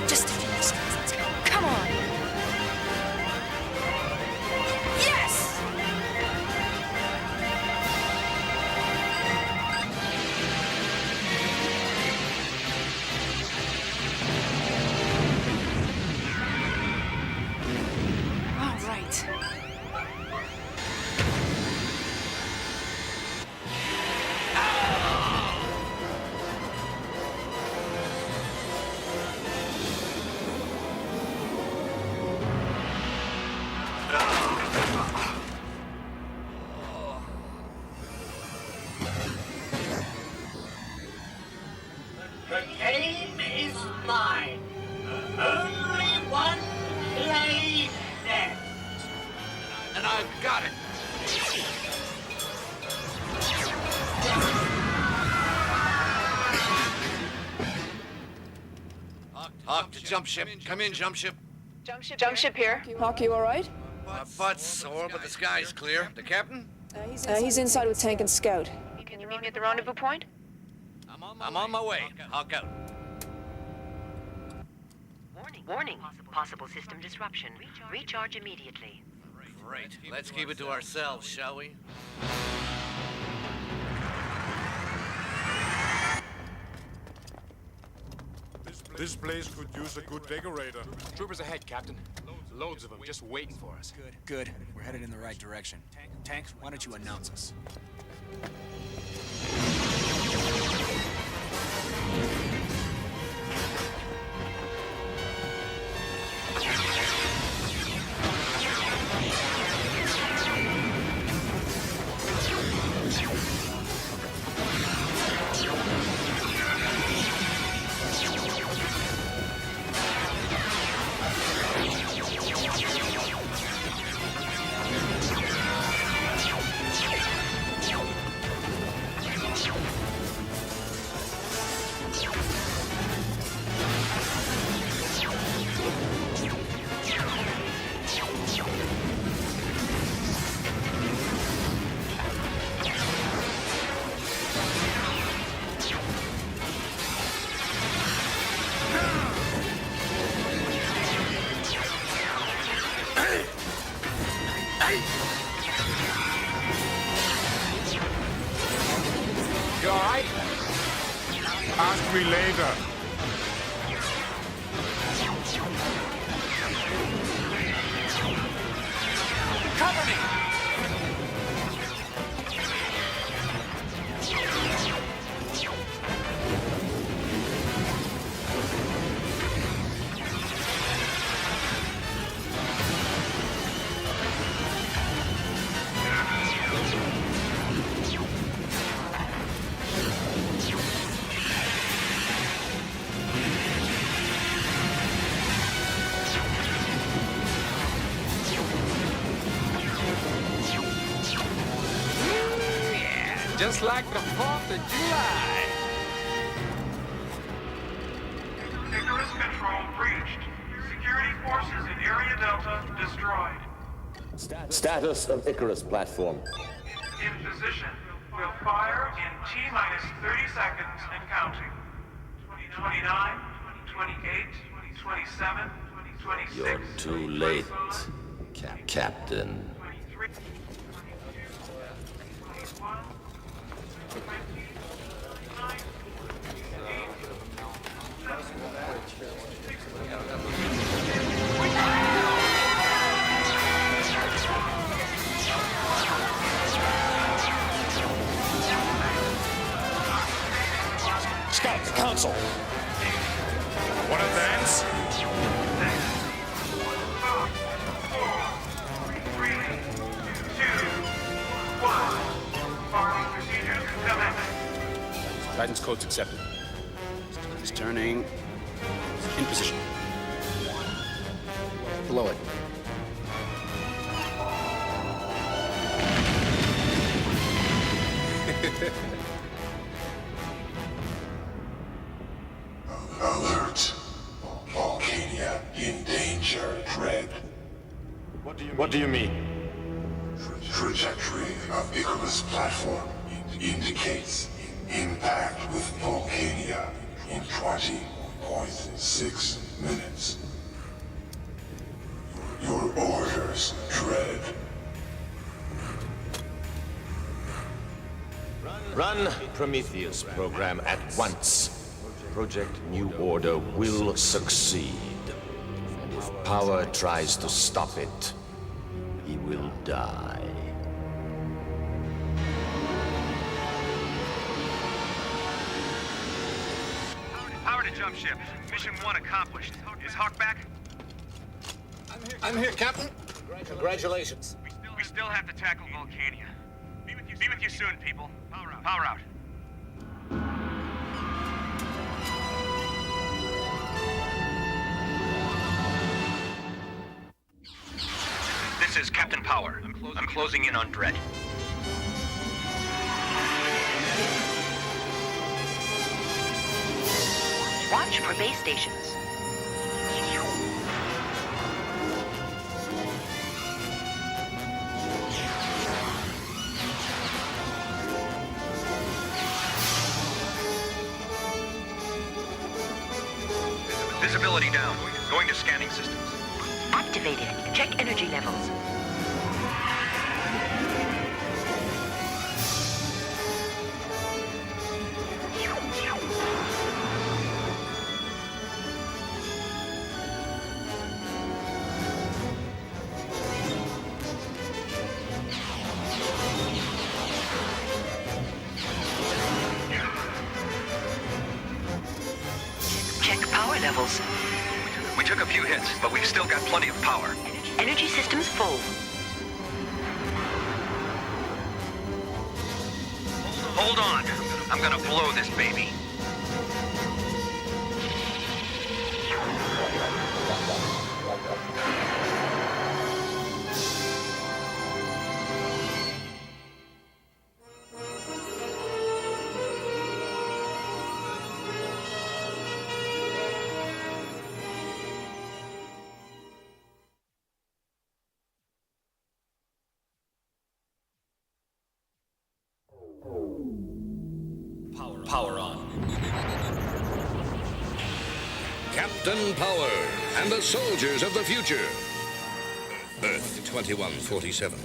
Just a few seconds. Let's go. Come on. Yes! All right. The game is mine. Only one play left. And I've got it. Hawk to jump ship. Come in, jump ship. Jump ship here. Hawk, you all right? My butt's sore, but the sky's clear. The captain? He's inside with Tank and Scout. Can you meet me at the rendezvous point? I'm on my way. Hawk out. Warning. Possible system disruption. Recharge immediately. Great. Let's keep it to ourselves, shall we? This place could use a good decorator. Troopers ahead, Captain. Loads of them just waiting for us. Good. We're headed in the right direction. Tank, why don't you announce us? me later. Cover me! Just like the 4th of July. Icarus control breached. Security forces in Area Delta destroyed. Status of Icarus platform. In position. Will fire in T-minus 30 seconds and counting. 29, 28, 27, 26. You're too late, Captain. Scouts, Council. Wanna dance? 3, 2, 1. Farming procedures commencing. Guidance codes accepted. He's turning in position. Below it. Alert. Volcania in danger, Dread. What do you mean? Trajectory of Icarus platform indicates impact with Volcania in 20.6 minutes. Your orders, Dread. Run Prometheus program at once. Project New Order will succeed. And if Power tries to stop it, he will die. Power to jump ship. Mission 1 accomplished. Is Hawk back? I'm here, Captain. Congratulations. We still have to tackle Volcania. Be with you soon, people. Power out. This is Captain Power. I'm closing in on Dread. Watch for base stations. Visibility down. Going to scanning systems. Activated. Check energy levels. Check power levels. We took a few hits, but we've still got plenty of power. Energy systems full. Hold on. I'm gonna blow this baby. Power on. Captain Power and the soldiers of the future. Earth 2147.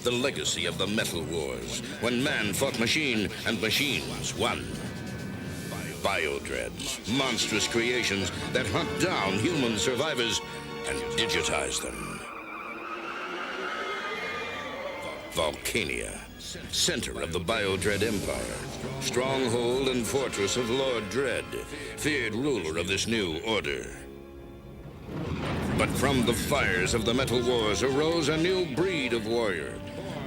The legacy of the Metal Wars, when man fought machine and machines won. Biodreads, monstrous creations that hunt down human survivors and digitize them. Volcania, center of the Biodread Empire, stronghold and fortress of Lord Dread, feared ruler of this new order. But from the fires of the Metal Wars arose a new breed of warrior,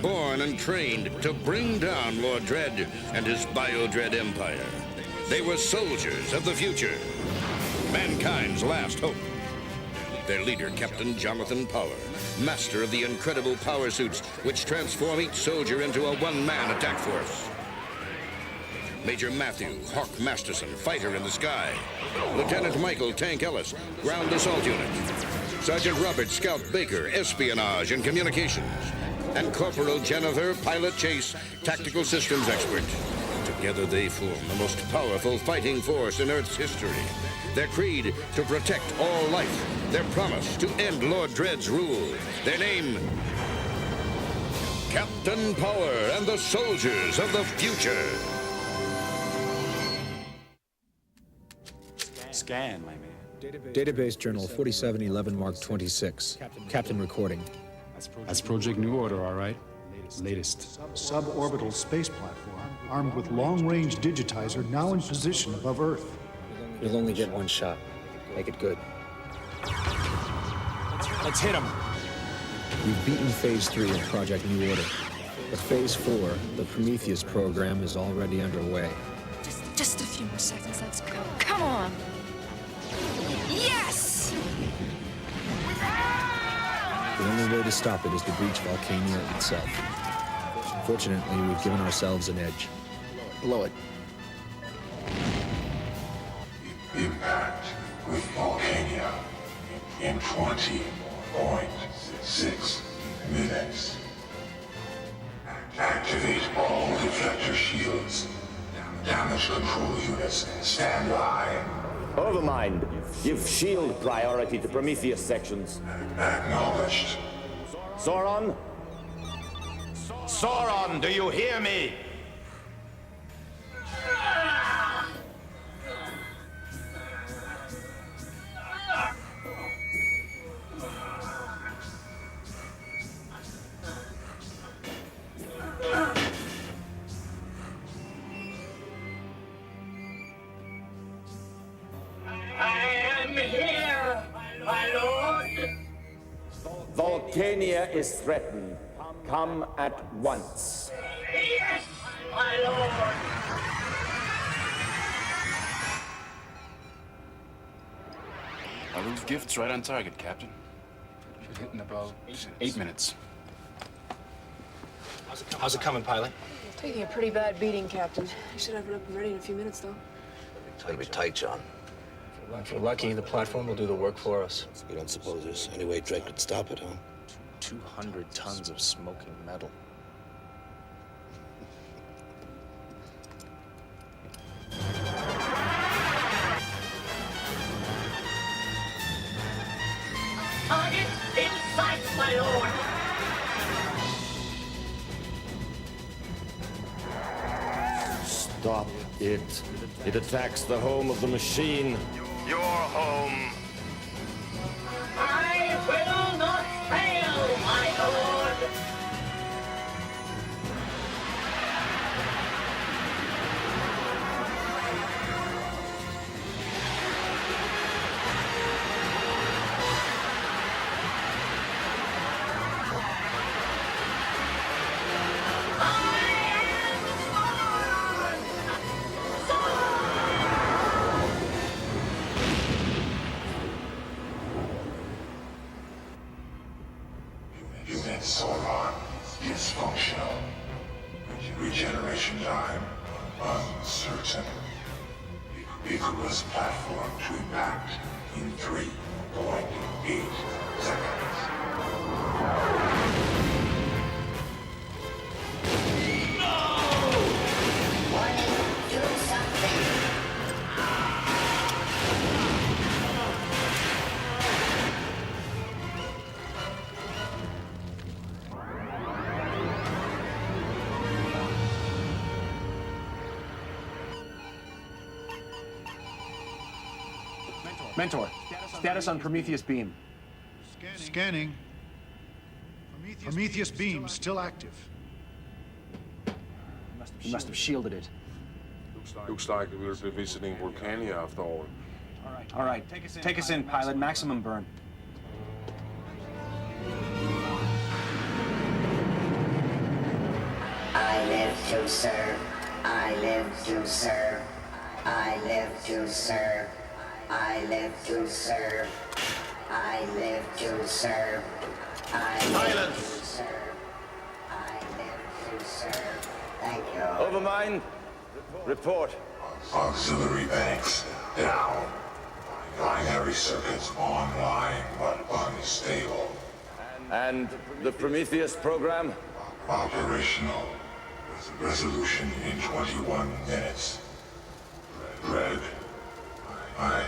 born and trained to bring down Lord Dread and his Biodread Empire. They were soldiers of the future, mankind's last hope. Their leader, Captain Jonathan Power, master of the incredible power suits which transform each soldier into a one-man attack force. Major Matthew Hawk Masterson, fighter in the sky. Lieutenant Michael Tank Ellis, ground assault unit. Sergeant Robert Scout Baker, espionage and communications. And Corporal Jennifer Pilot Chase, tactical systems expert. Together they form the most powerful fighting force in Earth's history. Their creed, to protect all life. Their promise, to end Lord Dread's rule. Their name, Captain Power and the Soldiers of the Future. Scan, my man. Database Journal 4711 Mark 26. Captain recording. That's Project New Order, all right? Latest. Suborbital space platform armed with long-range digitizer now in position above Earth. You'll only get one shot. Make it good. Let's hit him. We've beaten Phase 3 of Project New Order. But Phase 4, the Prometheus program, is already underway. Just a few more seconds, let's go. Come on! Yes! The only way to stop it is to breach Volcania itself. Fortunately, we've given ourselves an edge. Blow it. Impact with Volcania in 20.6 minutes. Activate all deflector shields. Damage control units, stand by. Overmind, give shield priority to Prometheus sections. Acknowledged. Sauron? Sauron, do you hear me? Volcania is threatened. Come at once. Yes, my lord. Our roof gift's right on target, Captain. Should hit in about 8 minutes. How's it coming, pilot? Taking a pretty bad beating, Captain. You should have it up and ready in a few minutes, though. It's gonna be tight, John. If we're lucky, the platform will do the work for us. You don't suppose there's any way Drake could stop it, huh? 200 tons of smoking metal. Target in sight, my lord. Stop it. It attacks the home of the machine. Your home. I will not fail, my lord. Unit Sauron dysfunctional. Regeneration time uncertain. Icarus platform to impact in 3.8 seconds. Mentor, status on Prometheus beam. Scanning. Prometheus beam still active. We must have shielded it. Looks like we'll be visiting Vulcania after all. All right. Take us in, pilot. Maximum burn. I live to serve. I live to serve. I live to serve. I live to serve. I live to serve. I live to serve. I live to serve. Thank you. Overmind, report. Auxiliary banks down. Binary circuits online but unstable. And the Prometheus program? Operational. Resolution in 21 minutes. Red. I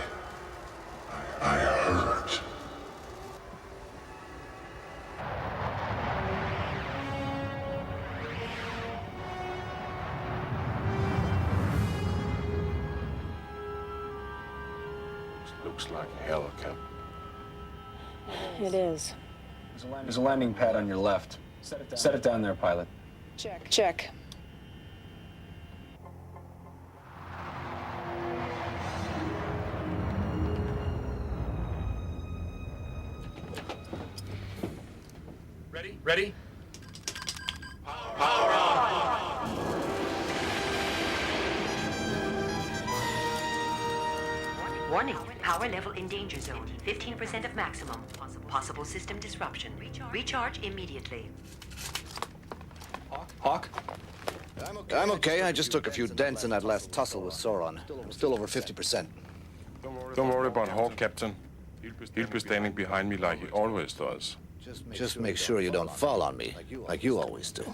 hurt. Looks like hell, Captain. It is. There's a landing pad on your left. Set it down there, pilot. Check. Ready? Power on! Warning, power level in danger zone. 15% of maximum. Possible system disruption. Recharge immediately. Hawk? I'm okay. I just took a few dents in that last tussle with Sauron. I'm still over 50%. Don't worry about Hawk, Captain. He'll be standing behind me like he always does. Just make sure you don't fall on me, like you always do.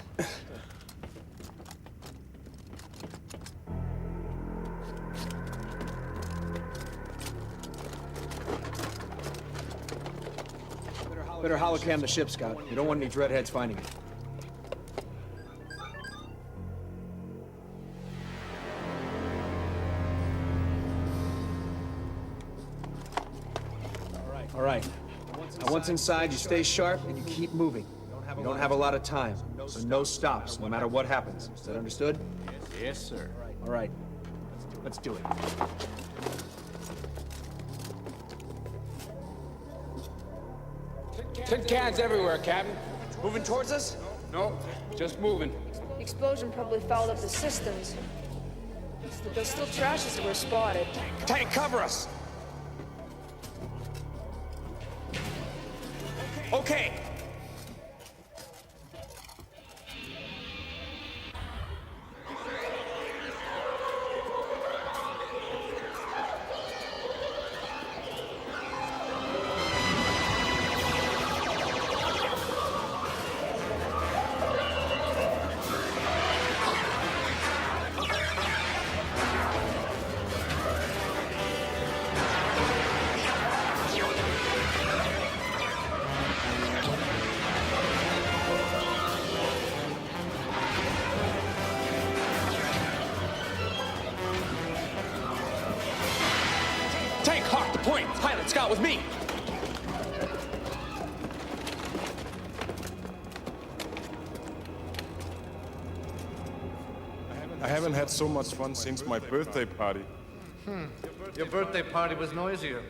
Better holocam the ship, Scout. You don't want any dreadheads finding it. All right. Now, once inside, you stay sharp and you keep moving. You don't have a lot of time, so no stops, no matter what happens. Is that understood? Yes, sir. All right. Let's do it. Tin cans everywhere, Captain. Moving towards us? No, just moving. The explosion probably fouled up the systems. There's still trashes that were spotted. Tank, cover us! Okay. Tank, Hawk, the point. Pilot, Scout with me. I haven't had so much fun since my birthday party. Your birthday party was noisier.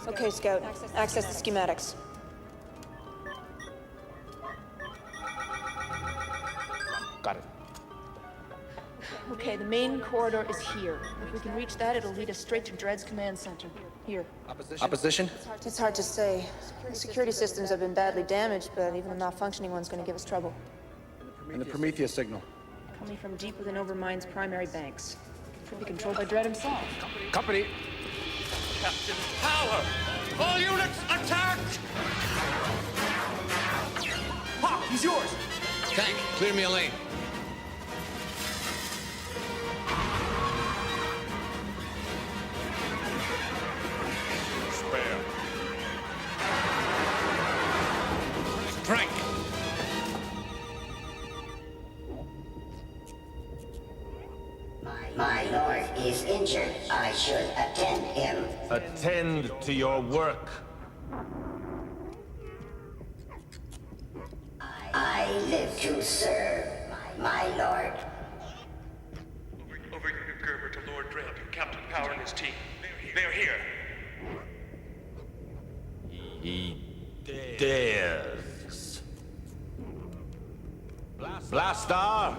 Okay, Scout. Access the schematics. Got it. Okay, the main corridor is here. If we can reach that, it'll lead us straight to Dredd's command center. Here. Opposition? It's hard to say. The security systems have been badly damaged, but even a malfunctioning one's going to give us trouble. And the Prometheus signal. Coming from deep within Overmind's primary banks. Could be controlled by Dredd himself. Company. Captain Power! All units, attack! Hawk, he's yours! Tank, clear me a lane. Spare. Frank! My lord is injured. I should attend him. Attend to your work. I live to serve, my lord. Over here, Gerber, to Lord Dredd, Captain Power and his team. They're here. He dares. Blaster!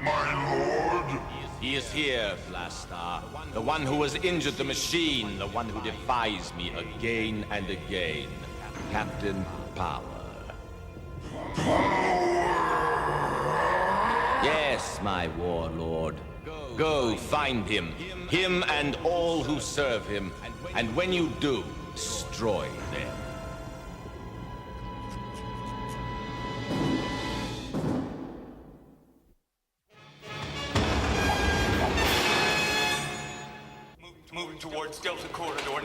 My lord? He is here, Blaster. The one who has injured the machine, the one who defies me again and again. Captain Power. Yes, my warlord. Go find him. Him and all who serve him. And when you do, destroy them. Moving towards Delta Corridor.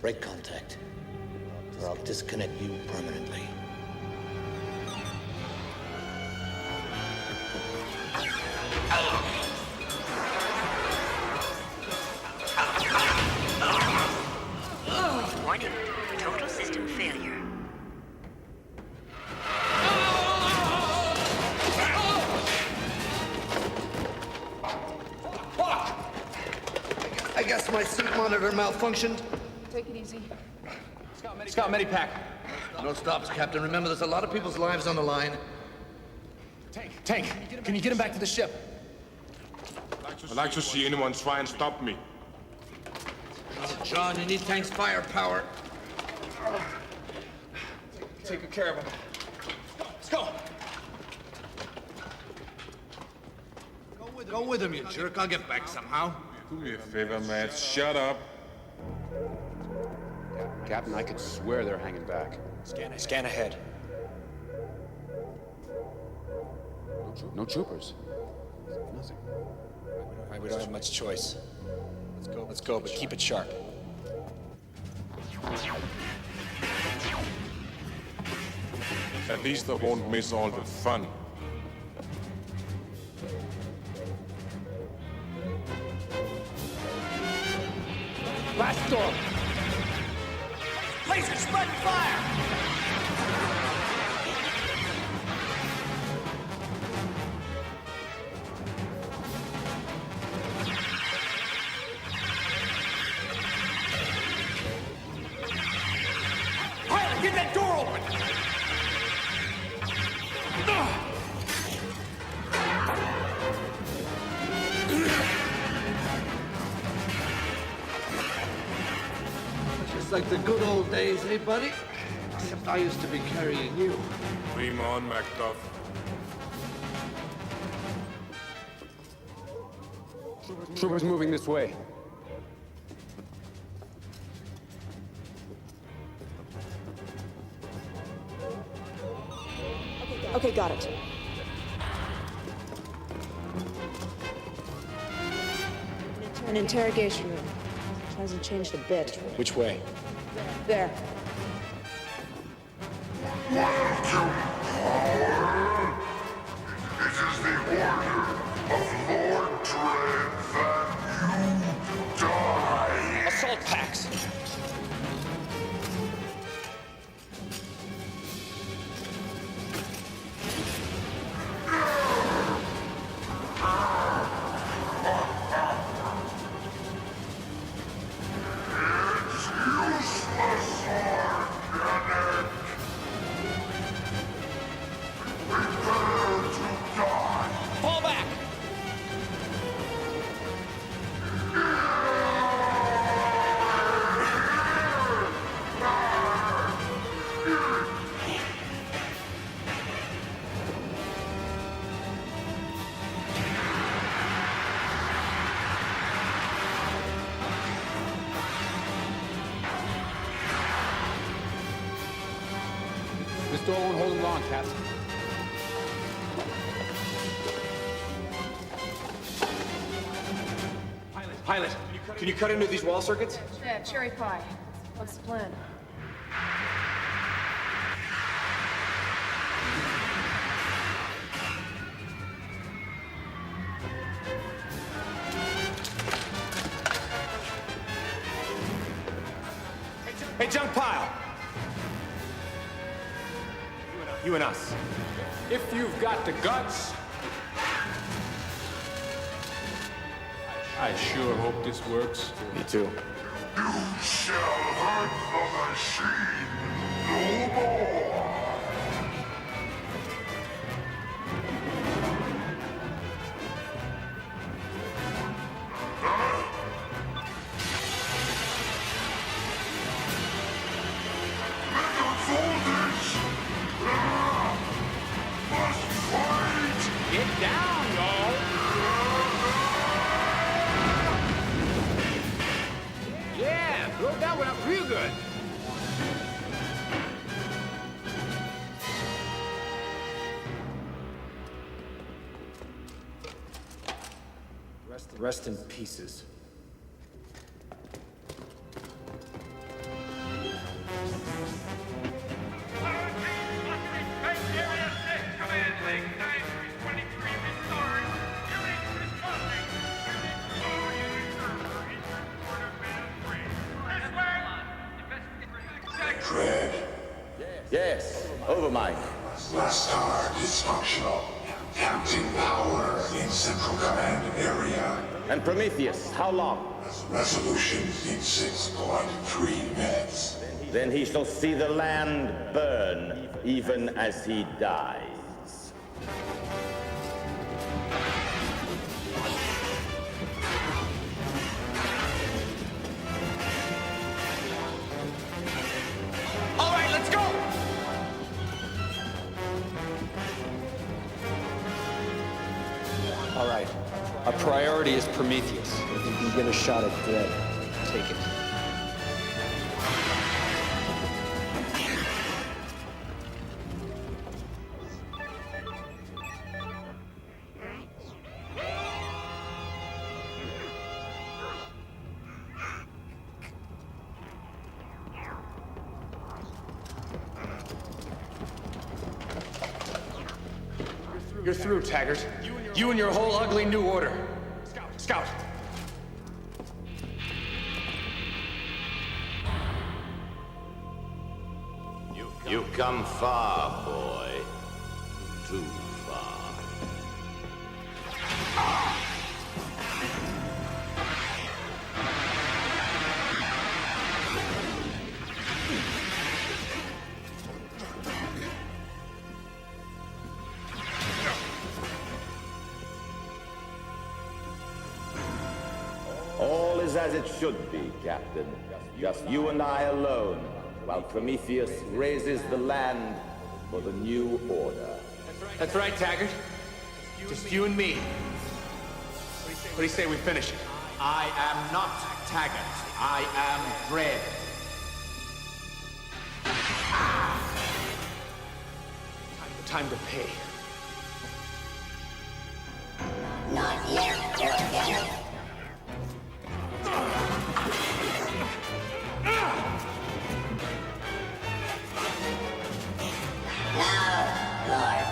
Break contact, or I'll disconnect you permanently. Warning, total system failure. I guess my suit monitor malfunctioned. Take it easy. Scout Medipack. No stops, Captain. Remember, there's a lot of people's lives on the line. Tank, can you get him back to the ship? I'd like to see anyone try and stop me. John, you need Tank's firepower. Take good care of him. Let's go. Go with him, you jerk. I'll get back somehow. Do me a favor, Matt. Shut up. Captain, I could swear they're hanging back. Scan ahead. No troopers. Nothing. All right, we don't have much choice. Let's go, but keep it sharp. At least I won't miss all the fun. Blast door! Lasers, spread fire! Pilot, get that door open! Just like the good old days, eh, buddy? Except I used to be carrying you. Dream on, Macduff. Troopers moving this way. Okay, got it. An interrogation room. Hasn't changed a bit. Which way? There. Welcome, Power. It is the order of Lord Dredd that you die. Assault packs! Fall back! This door won't hold him long, Captain. Pilot, Can you cut into these wall circuits? Yeah, cherry pie. What's the plan? Hey, junk pile! You and us. If you've got the guts. I sure hope this works. Me too. You shall hurt the machine no more. Get down, y'all! Yeah, throw that one out real good. Rest in pieces. Dread. Yes, overmind. Blastar dysfunctional. Counting power in Central Command area. And Prometheus, how long? Resolution in 6.3 minutes. Then he shall see the land burn, even as he dies. All right, let's go! All right. Our priority is Prometheus. If you can get a shot at Dread, take it. You're through, Taggart. You and your whole ugly new order. Scout. You've come far, boy. Too far. All is as it should be, Captain. Just you and I alone, while Prometheus raises the land for the new order. That's right, Taggart. Just you and me. What do you say we finish it? I am not Taggart. I am Dread. Time to pay. Not yet, Dorgan. Now, Lord.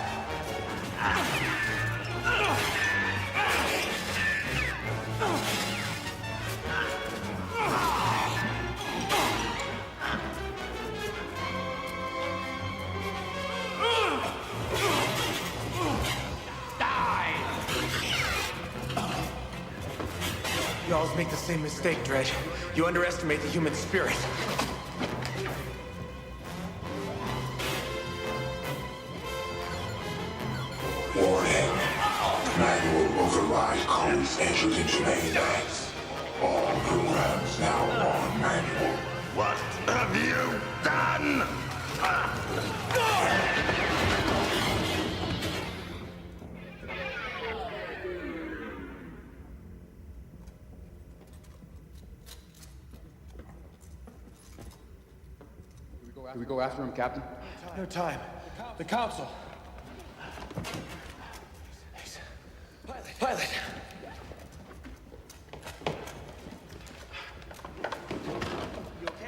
You always make the same mistake, Dredge. You underestimate the human spirit. Warning. Manual override codes entered into mainbanks. All programs now on manual. What have you done? Do we go after him, Captain? No time. The Council. Pilot.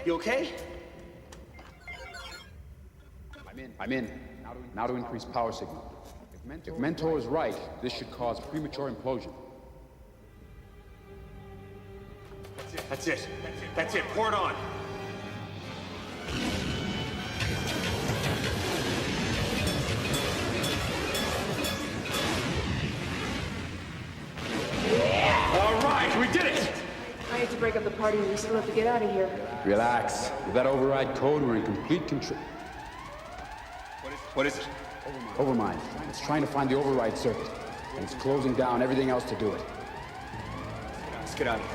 You okay? I'm in. Now to increase power signal. If Mentor is right, this should cause premature implosion. That's it. That's it. Pour it on. All right, we did it! I hate to break up the party, we still have to get out of here. Relax. With that override code, we're in complete control. What is it? Overmind. It's trying to find the override circuit, and it's closing down everything else to do it. Let's get out of here.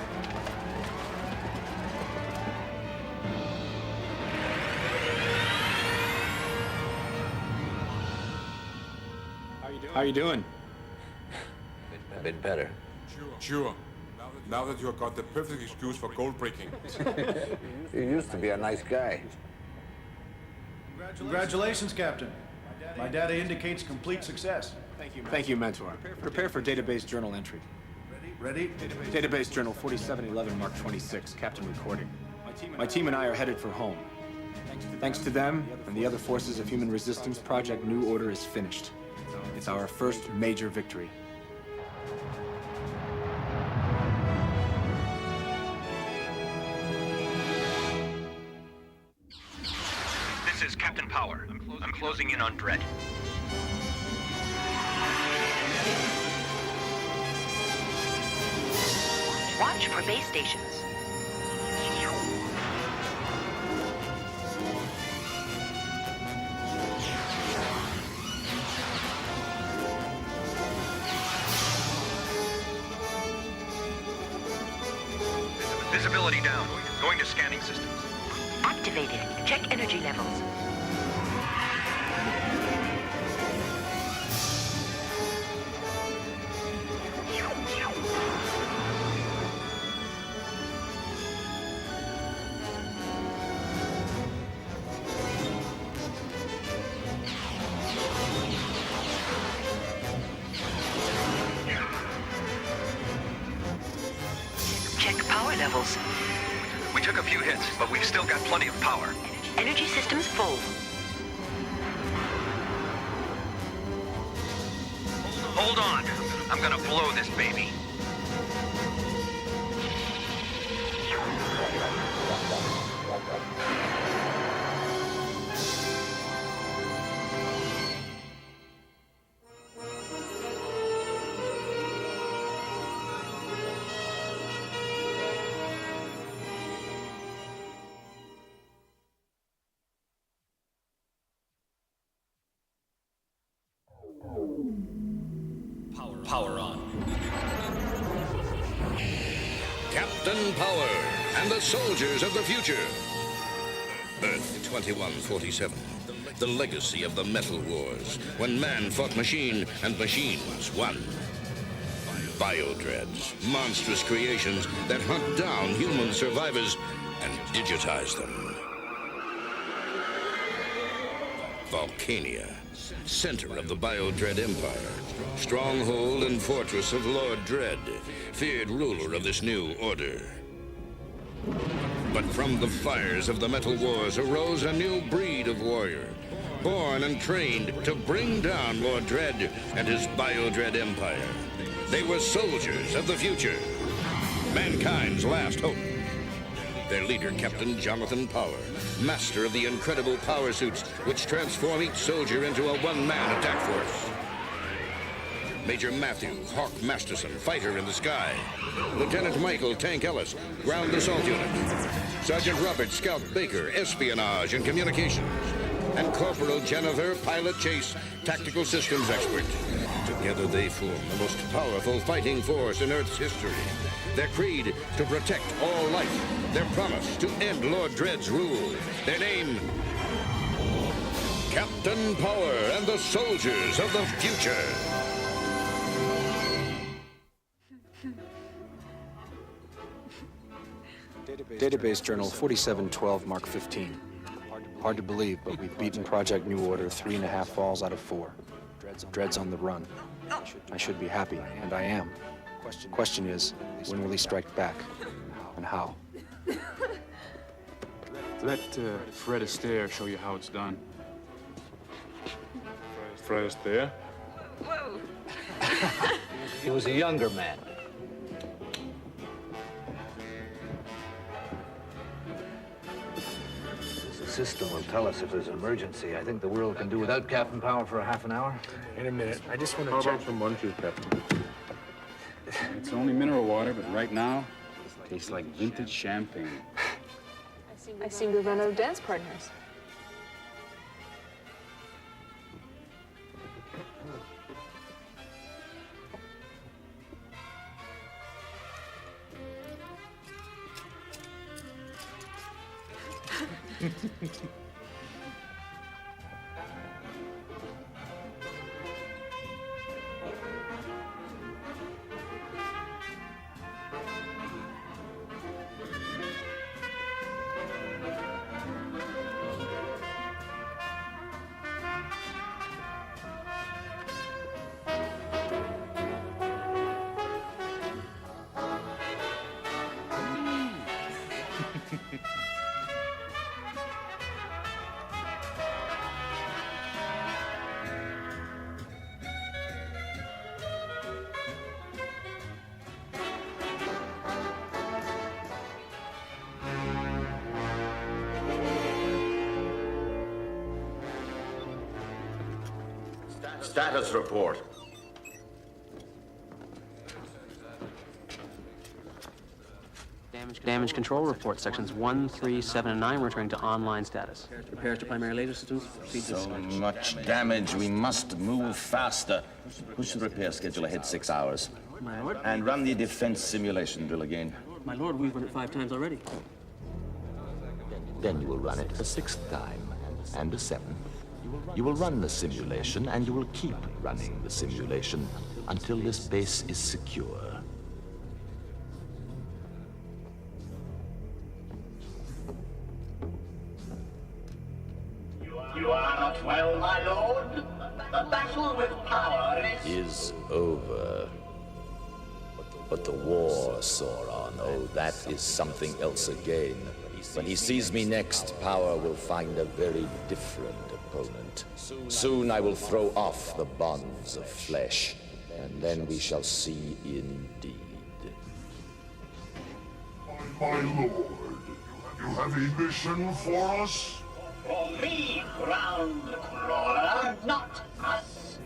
How you doing? A bit better. Sure. Now that you have got the perfect excuse for gold breaking. You used to be a nice guy. Congratulations, Captain. My data indicates complete success. Thank you, Mentor. Prepare for database journal entry. Ready? Database journal 4711, Mark 26, Captain recording. My team and I are headed for home. Thanks to them and the other forces of human resistance, Project New Order is finished. It's our first major victory. This is Captain Power. I'm closing in on Dredd. Watch for base stations. Visibility down. Going to scanning systems. Activated. Check energy levels. Check power levels. We took a few hits, but we've still got plenty of power. Energy systems full. Hold on. I'm gonna blow this baby. Power on. Captain Power and the soldiers of the future. Earth 2147. The legacy of the Metal Wars, when man fought machine and machines won. Biodreads, monstrous creations that hunt down human survivors and digitize them. Volcania, center of the Biodread Empire, stronghold and fortress of Lord Dredd, feared ruler of this new order. But from the fires of the Metal Wars arose a new breed of warrior, born and trained to bring down Lord Dredd and his Biodread Empire. They were soldiers of the future, mankind's last hope. Their leader, Captain Jonathan Power, master of the incredible power suits which transform each soldier into a one-man attack force. Major Matthew Hawk Masterson, fighter in the sky. Lieutenant Michael Tank Ellis, ground assault unit. Sergeant Robert Scout Baker, espionage and communications. And Corporal Jennifer, pilot chase, tactical systems expert. Together they form the most powerful fighting force in Earth's history. Their creed, to protect all life. Their promise, to end Lord Dredd's rule. Their name, Captain Power and the soldiers of the future. Database journal 4712, Mark 15. Hard to believe, but we've beaten Project New Order 3.5 falls out of 4. Dredd's on the run. I should be happy, and I am. Question is, when will he strike back? And how? Let Fred Astaire show you how it's done. Fred Astaire? Whoa. He was a younger man. The system will tell us if there's an emergency. I think the world can do without Captain Power for a half an hour. In a minute. I just want How to check. about some munchies, Captain? It's only mineral water, but right now, it tastes like vintage champagne. I seem to run out of dance partners. Status report. Damage control report, sections 1, 3, 7, and 9, returning to online status. Repairs to primary laser systems. So much damage, we must move faster. Push the repair schedule ahead 6 hours. My lord? And run the defense simulation drill again. My lord, we've run it 5 times already. Then you will run it a 6th time, and a 7th. You will run the simulation, and you will keep running the simulation until this base is secure. You are not well, my lord. The battle with power Is over. But the war, Sauron, oh, that is something else again. When he sees me next, power will find a very different opponent. Soon I will throw off the bonds of flesh, and then we shall see indeed. My lord, you have a mission for us? for me, ground crawler, not us.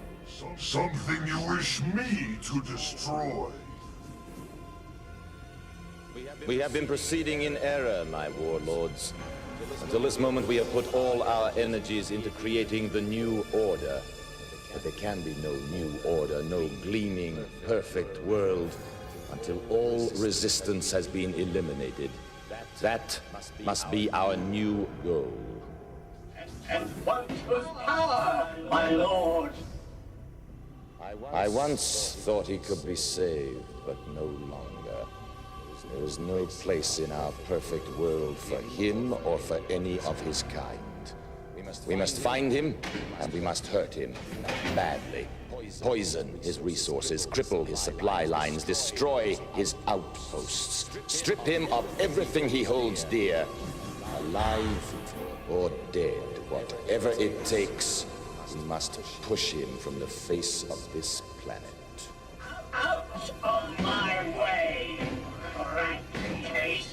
Something you wish me to destroy? We have been proceeding in error, my warlords. Until this moment, we have put all our energies into creating the new order. But there can be no new order, no gleaming, perfect world, until all resistance has been eliminated. That must be our new goal. And what was power, my lord? I once thought he could be saved, but no longer. There is no place in our perfect world for him or for any of his kind. We must find him, and we must hurt him badly. Poison his resources, cripple his supply lines, destroy his outposts. Strip him of everything he holds dear, alive or dead. Whatever it takes, we must push him from the face of this planet. Out of my way, rat case.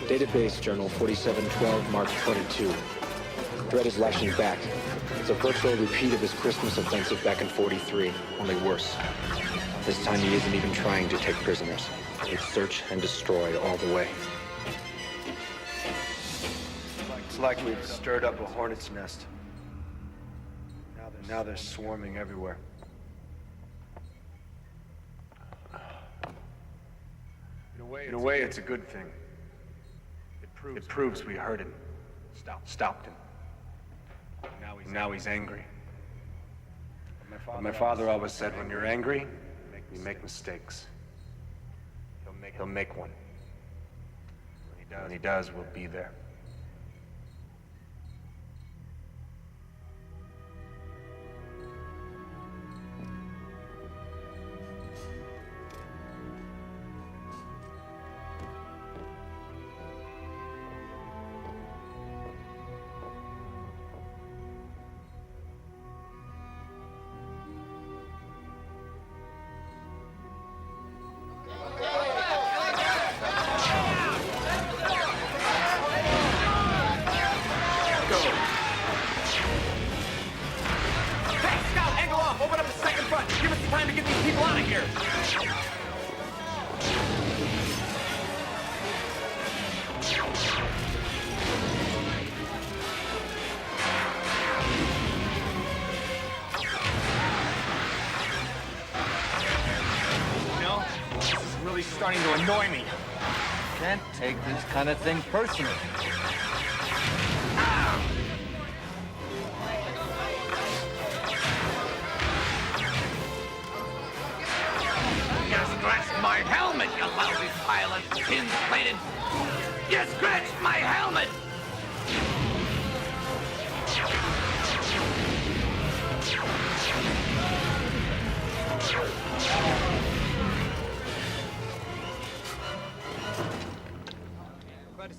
Database Journal 4712, March 22. Threat is lashing back. It's a virtual repeat of his Christmas offensive back in 43, only worse. This time he isn't even trying to take prisoners. It's search and destroy all the way. It's like we've stirred up a hornet's nest. Now they're swarming everywhere. In a way, it's a good thing. It proves we hurt him. Stopped him. Now he's angry. My father always said, when you're angry, you make mistakes. He'll make one. When he does, we'll be there. Starting to annoy me. Can't take this kind of thing personally. You scratched my helmet, you lousy pile of tin plated. You scratched my helmet!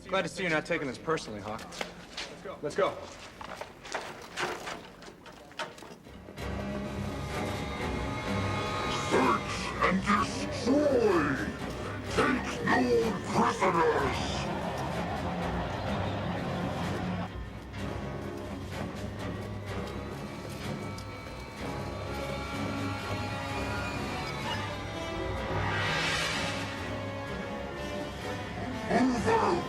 Glad to see you're not taking this personally, Hawk. Let's go. Search and destroy! Take no prisoners! Move out!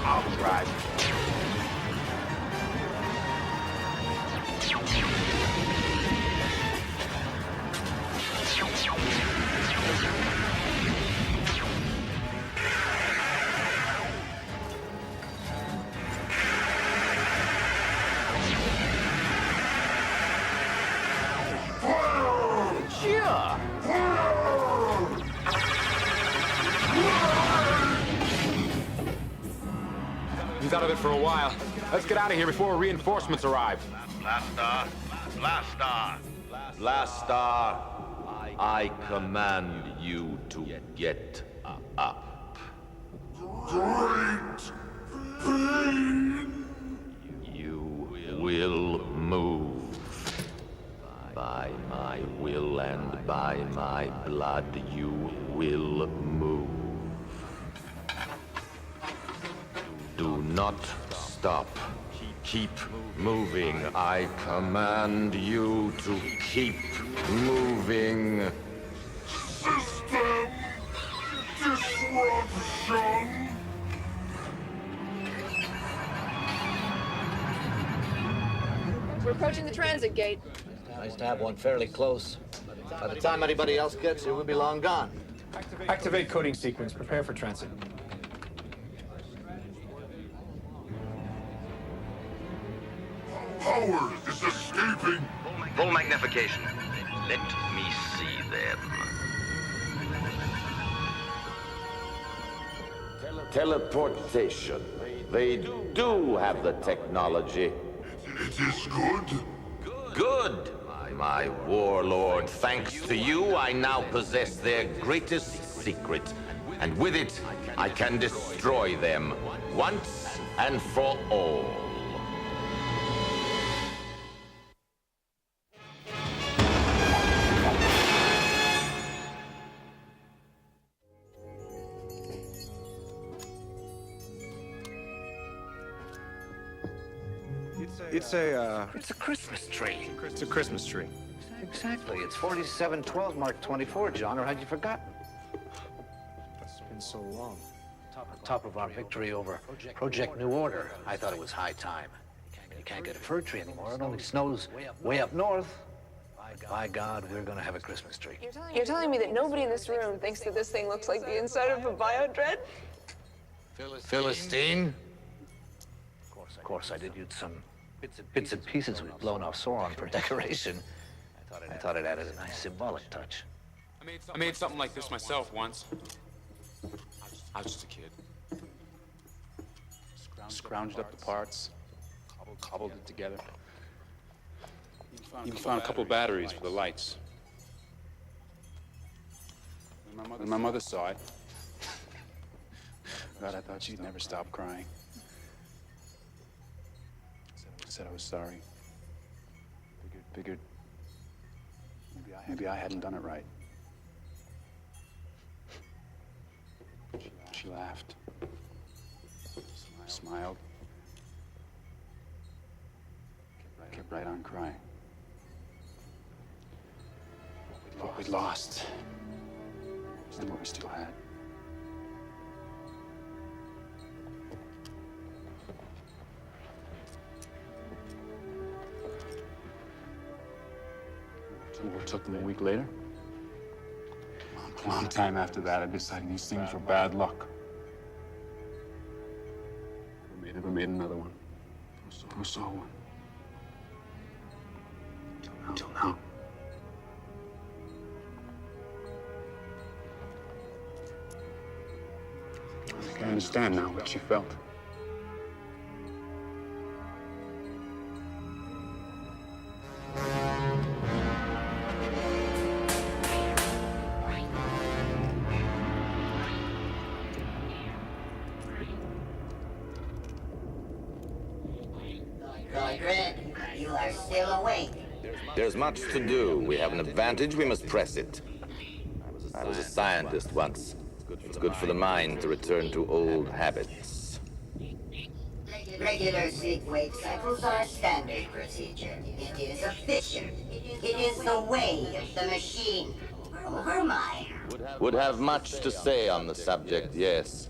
I'll drive. He's out of it for a while. Let's get out of here before reinforcements arrive. Blaster! Blaster! Blaster, I command you to get up. Great pain! You will move. By my will and by my blood, you will move. Do not stop. Keep moving. I command you to keep moving. System disruption! We're approaching the transit gate. Nice to have one fairly close. By the time anybody else gets here, we'll be long gone. Activate coding sequence. Prepare for transit. Howard is escaping! Full magnification. Let me see them. Teleportation. They do have the technology. It is good? Good! My warlord, thanks to you, I now possess their greatest secret. And with it, I can destroy them once and for all. It's a It's a Christmas tree. It's a Christmas tree. Exactly. It's 4712 Mark 24, John, or had you forgotten? It's been so long. On top of our victory over Project New Order, I thought it was high time. You can't get a fir tree anymore. It only snows way up north. By God, we're gonna have a Christmas tree. You're telling me that nobody in this room thinks that this thing looks like the inside of a biodread? Philistine? Of course, I did use some bits and pieces we've blown off Sauron for decoration. I thought it added a nice symbolic touch. I made something like this myself once. I was just a kid. Scrounged up the parts, cobbled it together. Even found a couple batteries for the lights. When my mother saw it, God, I thought she'd never stop crying. I said I was sorry. Figured maybe I hadn't done it right. She laughed, smiled, kept right on crying. What we'd lost, and what we still had. It took them a week later. A long time after that, I decided these things were bad luck. Never made another one. Who saw one? Until now. I think I understand now what she felt. You are still awake. There's much to do. We have an advantage. We must press it. I was a scientist once. It's good for the mind to return to old habits. Regular sleep-wake cycles are standard procedure. It is efficient. It is the way of the machine. Overmind. Would have much to say on the subject, yes.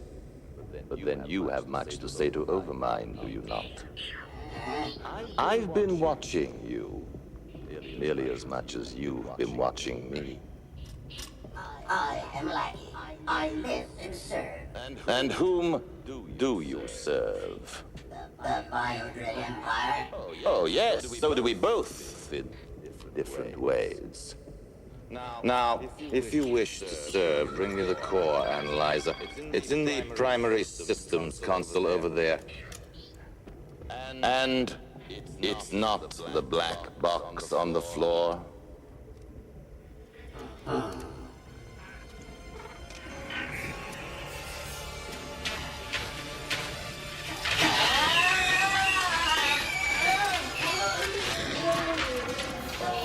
But then you have much to say to Overmind, do you not? I've been watching you, nearly as much as you've been watching me. I am Lackey. I live to serve. And whom do you serve? The Biodread Empire. Oh, yes, so do we both, in different ways. Now, if you wish to serve, bring me the core analyzer. It's in the primary systems console over there. And it's not the black box on the floor.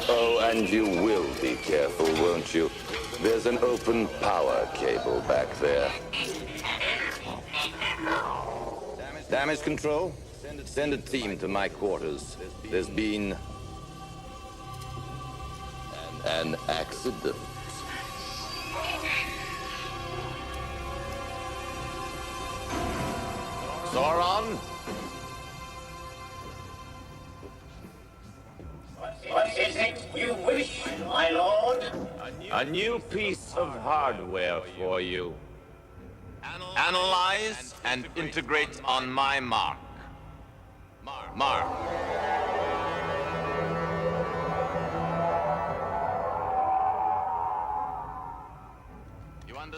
Oh, and you will be careful, won't you? There's an open power cable back there. Damage control? Send a team to my quarters. There's been an accident. Sauron? What is it you wish, my lord? A new piece of hardware for you. Analyze and integrate on my mark. Mark.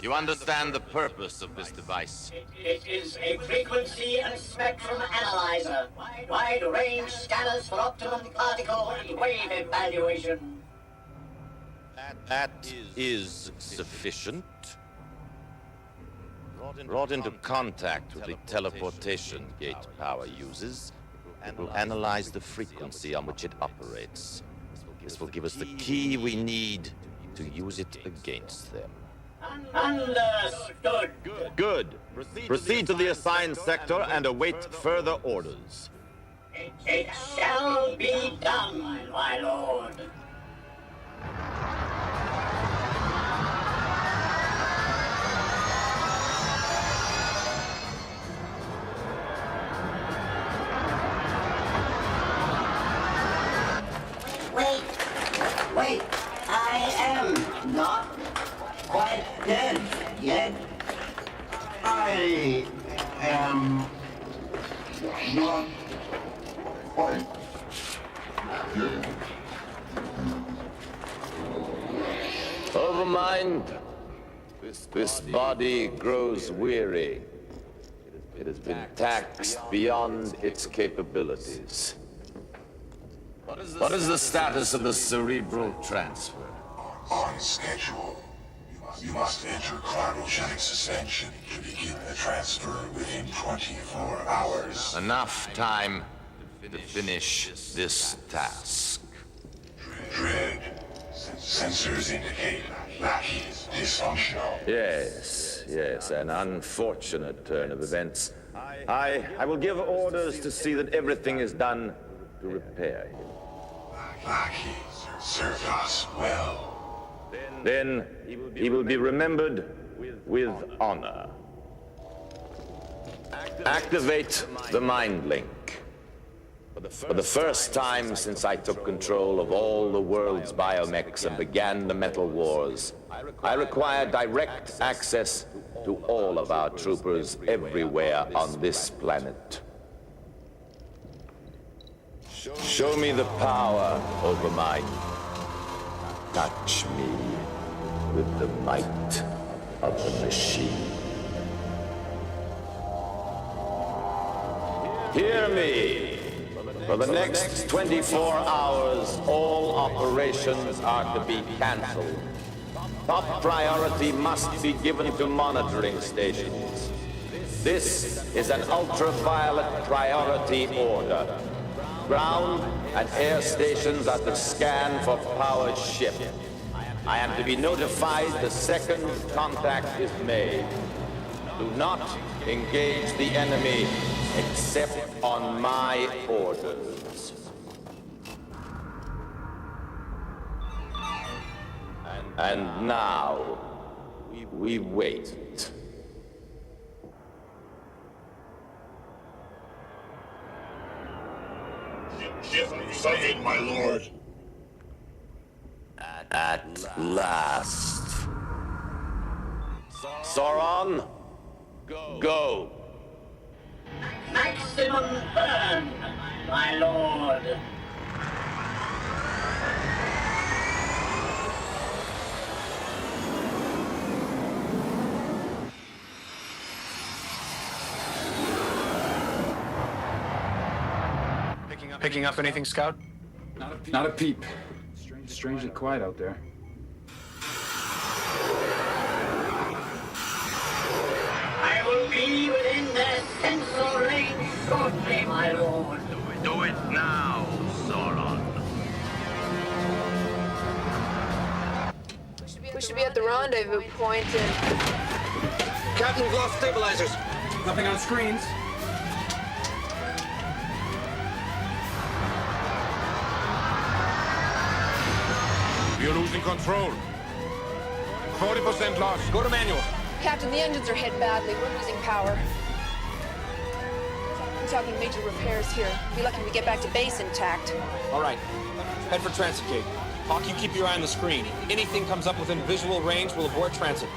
You understand the purpose of this device? It is a frequency and spectrum analyzer. Wide-range scanners for optimum particle and wave evaluation. That is sufficient. Brought into contact with the teleportation gate power uses, it will analyze the frequency on which it operates. This will give us the key we need to use it against them. Understood. Good. Proceed to the assigned sector and await further orders. It shall be done, my lord. 「 It shall be done, my lord. 「 It shall be done, my lord. 」 It shall be done, my lord. 「 It shall be done, my lord. 「not quite dead yet. I am not quite dead. Overmind, this body grows weary. It has been taxed beyond its capabilities. What is the status of the cerebral transfer? On schedule. You must enter cryogenic suspension to begin the transfer within 24 hours. Enough time to finish this task. Dread. Sensors indicate Lackey is dysfunctional. Yes, an unfortunate turn of events. I will give orders to see that everything is done to repair him. Lackey served us well. Then he will be remembered with honor. Activate the mind link. For the first time since I took control of all the world's biomechs and began the Metal Wars, I require direct access to all of our troopers everywhere on this planet. Show me the power over mine. Touch me with the might of the machine. Hear me. For the next 24 hours, all operations are to be cancelled. Top priority must be given to monitoring stations. This is an ultraviolet priority order. Ground and air stations are to scan for powered ship. I am to be notified the second contact is made. Do not engage the enemy except on my orders. And now, we wait. Ship sighted, my lord. At last. Sauron, go. Maximum burn, my lord. Picking up anything, Scout? Not a peep. Strangely quiet out there. I will be within their sensor range shortly, my lord. Do it now, Sauron. We should be at the rendezvous point and... Captain, we've lost stabilizers. Nothing on screens. We're losing control. 40% lost. Go to manual. Captain, the engines are hit badly. We're losing power. I'm talking major repairs here. Be lucky we get back to base intact. All right. Head for transit gate. Hawk, you keep your eye on the screen. Anything comes up within visual range, we'll abort transit.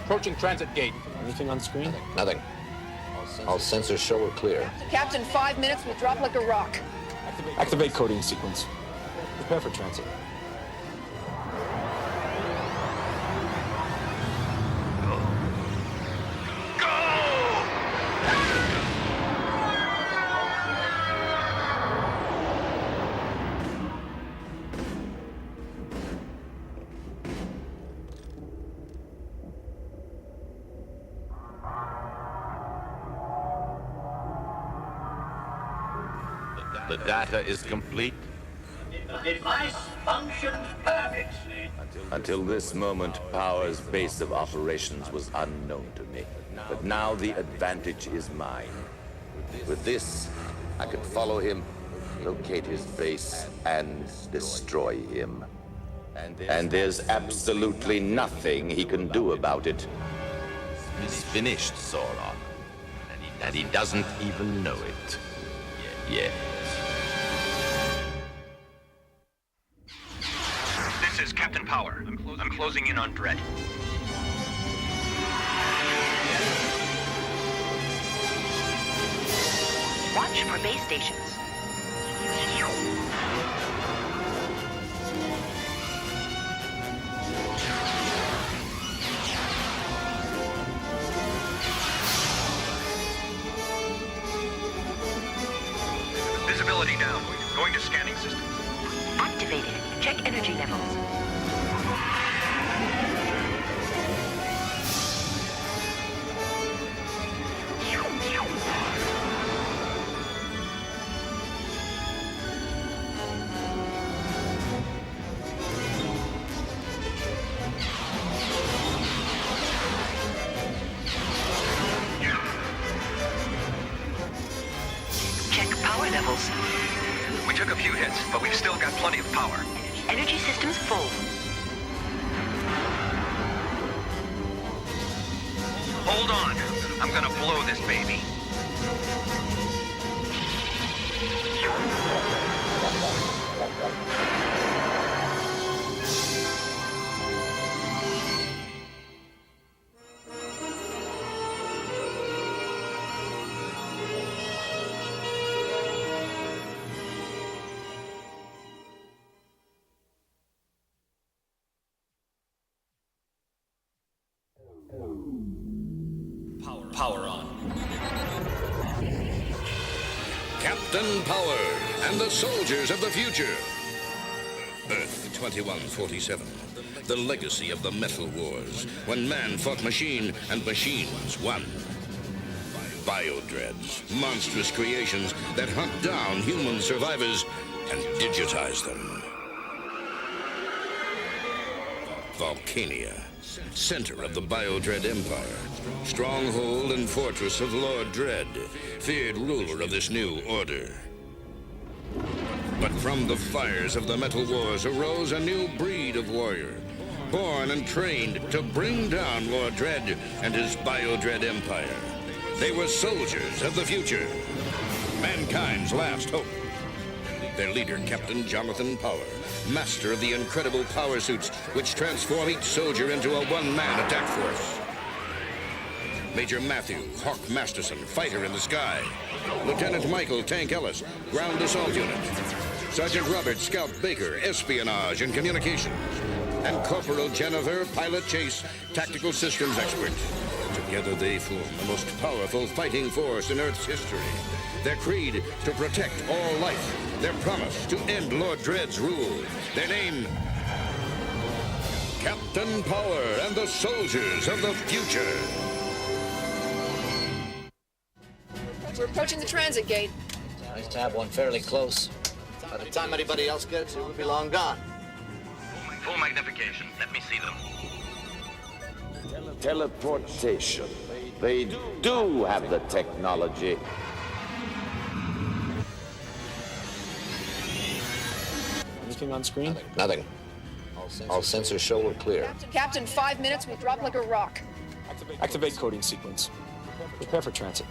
Approaching transit gate. Anything on screen? Nothing. All sensors show we're clear. Captain, 5 minutes, we'll drop like a rock. Activate coding sequence. Prepare for transit. The data is complete. The device functions perfectly. Until this moment, Power's base of operations was unknown to me. But now the advantage is mine. With this, I can follow him, locate his base, and destroy him. And there's absolutely nothing he can do about it. He's finished, Sauron. And he doesn't even know it. Yet. This is Captain Power. I'm closing in on Dredd. Watch for base stations. Visibility down. Going to scanning systems. Activated. Check energy levels. Check power levels. We took a few hits, but we've still got plenty of power. Energy systems full. Hold on. I'm gonna blow this baby. Power on. Captain Power and the soldiers of the future. Earth 2147. The legacy of the Metal Wars, when man fought machine and machines won. Biodreads, monstrous creations that hunt down human survivors and digitize them. Volcania, center of the Biodread Empire, stronghold and fortress of Lord Dredd, feared ruler of this new order. But from the fires of the Metal Wars arose a new breed of warrior, born and trained to bring down Lord Dredd and his Biodread Empire. They were soldiers of the future, mankind's last hope. Their leader, Captain Jonathan Power, master of the incredible power suits which transform each soldier into a one-man attack force. Major Matthew Hawk Masterson, fighter in the sky. Lieutenant Michael Tank Ellis, ground assault unit. Sergeant Robert Scout Baker, espionage and communications. And Corporal Jennifer, pilot chase, tactical systems expert. Together they form the most powerful fighting force in Earth's history. Their creed, to protect all life. Their promise, to end Lord Dredd's rule. Their name, Captain Power and the soldiers of the future. We're approaching the transit gate. Nice to have one fairly close. By the time anybody else gets it, we'll be long gone. Full magnification. Let me see them. Teleportation. They do have the technology. Anything on screen? Nothing. All sensors show we're clear. Captain, 5 minutes, we drop like a rock. Activate coding sequence. Prepare for transit.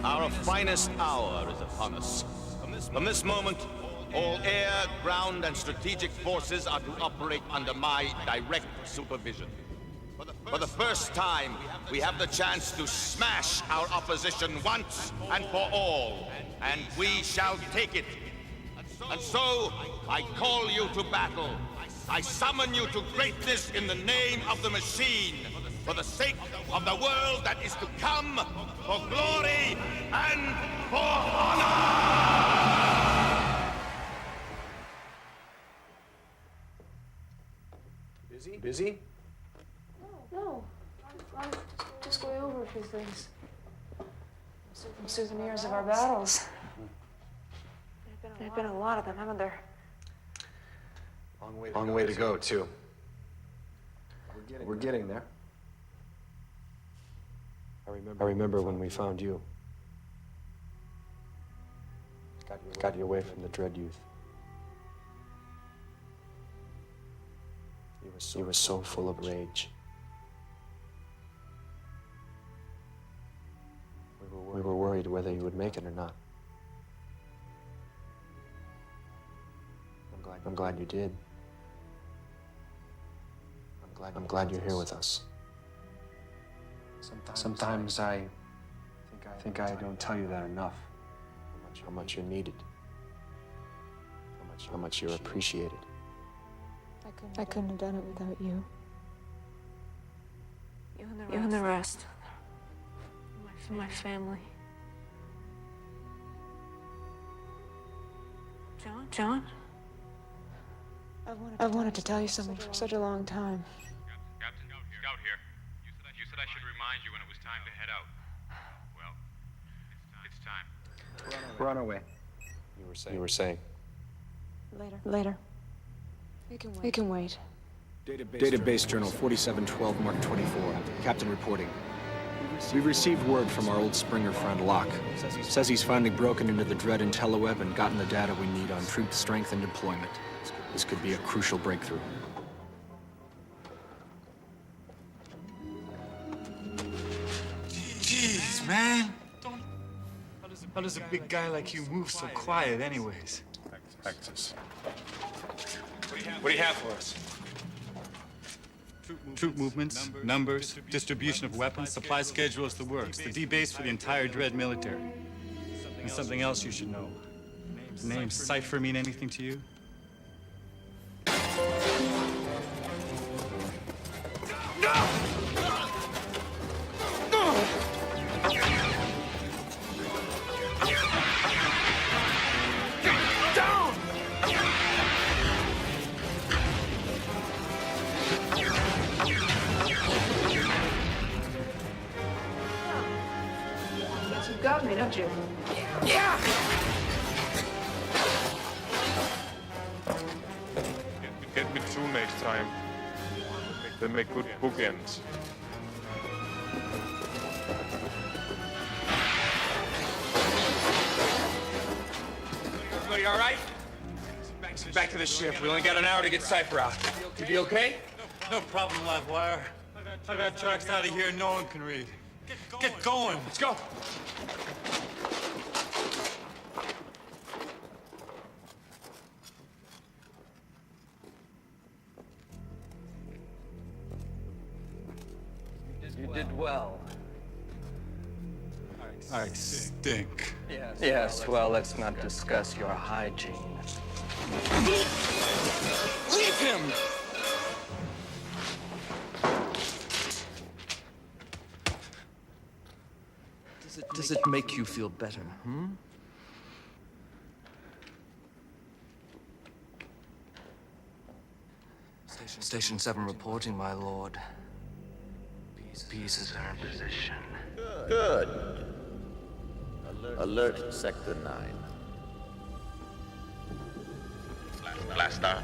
Our finest hour is upon us. From this moment, all air, ground, and strategic forces are to operate under my direct supervision. For the first time, we have the chance to smash our opposition once and for all, and we shall take it. And so, I call you to battle. I summon you to greatness in the name of the machine, for the sake of the world that is to come, for glory and for honor! Busy? No. I'm just going over a few things. Some souvenirs of our battles. There've been a lot of them, haven't there? Long way to go, too. We're getting there. I remember when we found you. Got you away from the Dredd youth. You were so full of rage. We were worried whether you would make it or not. I'm glad you did. I'm glad you're here with us. Sometimes I think I don't tell you that enough. How much you're needed. How much you're appreciated. I couldn't have done it without you. You and the rest. My family. John? I've wanted to tell you something for such a long time. Captain, Scout here. You said I should remind you when it was time to head out. Well, it's time. We're on our way. You were saying. Later. We can wait. Database Journal 4712 Mark 24. Captain reporting. We've received word from our old Springer friend Locke. Says he's finally broken into the Dread IntelliWeb and gotten the data we need on troop strength and deployment. This could be a crucial breakthrough. Jeez, man. How does a big guy like you move so quiet anyways? Access. What do you have for us? Troop movements, numbers, distribution of weapons, supply schedules, the works. The D-base for the entire Dread military. And something else you should know. The name Cypher mean anything to you? You got me, don't you? Get me two next time. They make good bookends. Everybody all right? Back to the ship. We only got an hour to get Cypher out. You be okay? No problem, Livewire. I got tracks out of here no one can read. Get going. Let's go. You did well. I stink. Yes, well, let's not discuss your hygiene. Leave him! Does it make you feel better, hmm? Station 7 reporting, my lord. Pieces are in position. Good. Alert Sector 9. Blaster.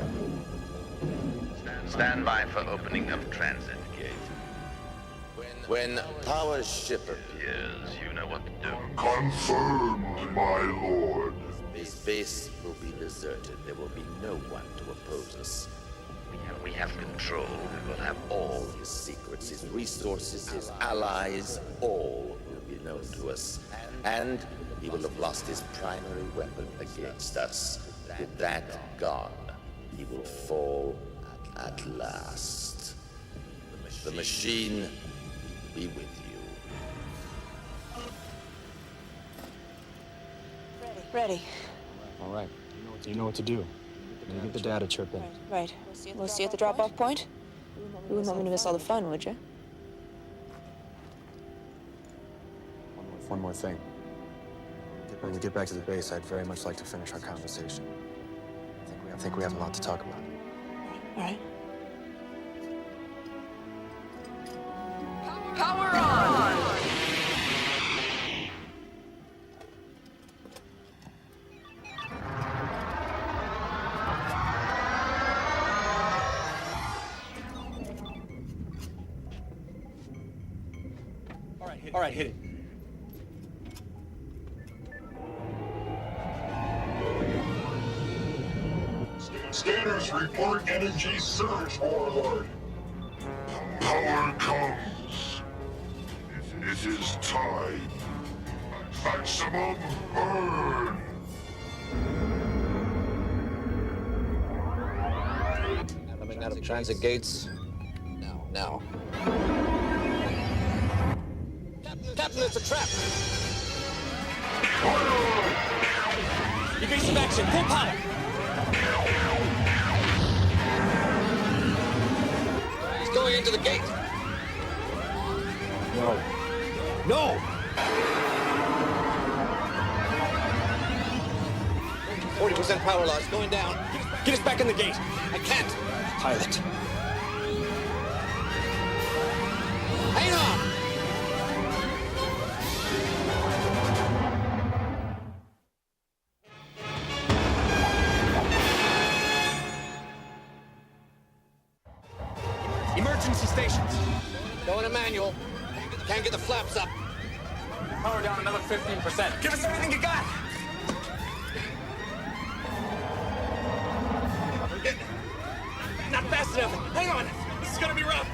Stand by for opening of transit gate. When our ship appears, you know what to do. Confirmed, my lord. This base will be deserted. There will be no one to oppose us. We have control. We will have all his secrets, his resources, his allies, all will be known to us. And he will have lost his primary weapon against us. With that gone, he will fall at last. The machine be with you. Ready. All right. You know what to do. You get the data chirp in. Right. We'll see you at the drop-off point. You wouldn't want me to miss all the fun, would you? One more thing. When we get back to the base, I'd very much like to finish our conversation. I think we have a lot to talk about. All right. Power on! All right, hit it. Scanners report energy surge, Warlord. Power comes. It is time. Maximum burn. Coming out of transit gates. Now. Captain, it's a trap! Evasive action, full power! He's going into the gate! No! 40% power loss, going down. Get us back in the gate! I can't! Pilot. Hang on! Emergency stations. Going to manual. Can't get the flaps up. Power down another 15%. Give us everything you got! Not fast enough. Hang on. This is gonna be rough.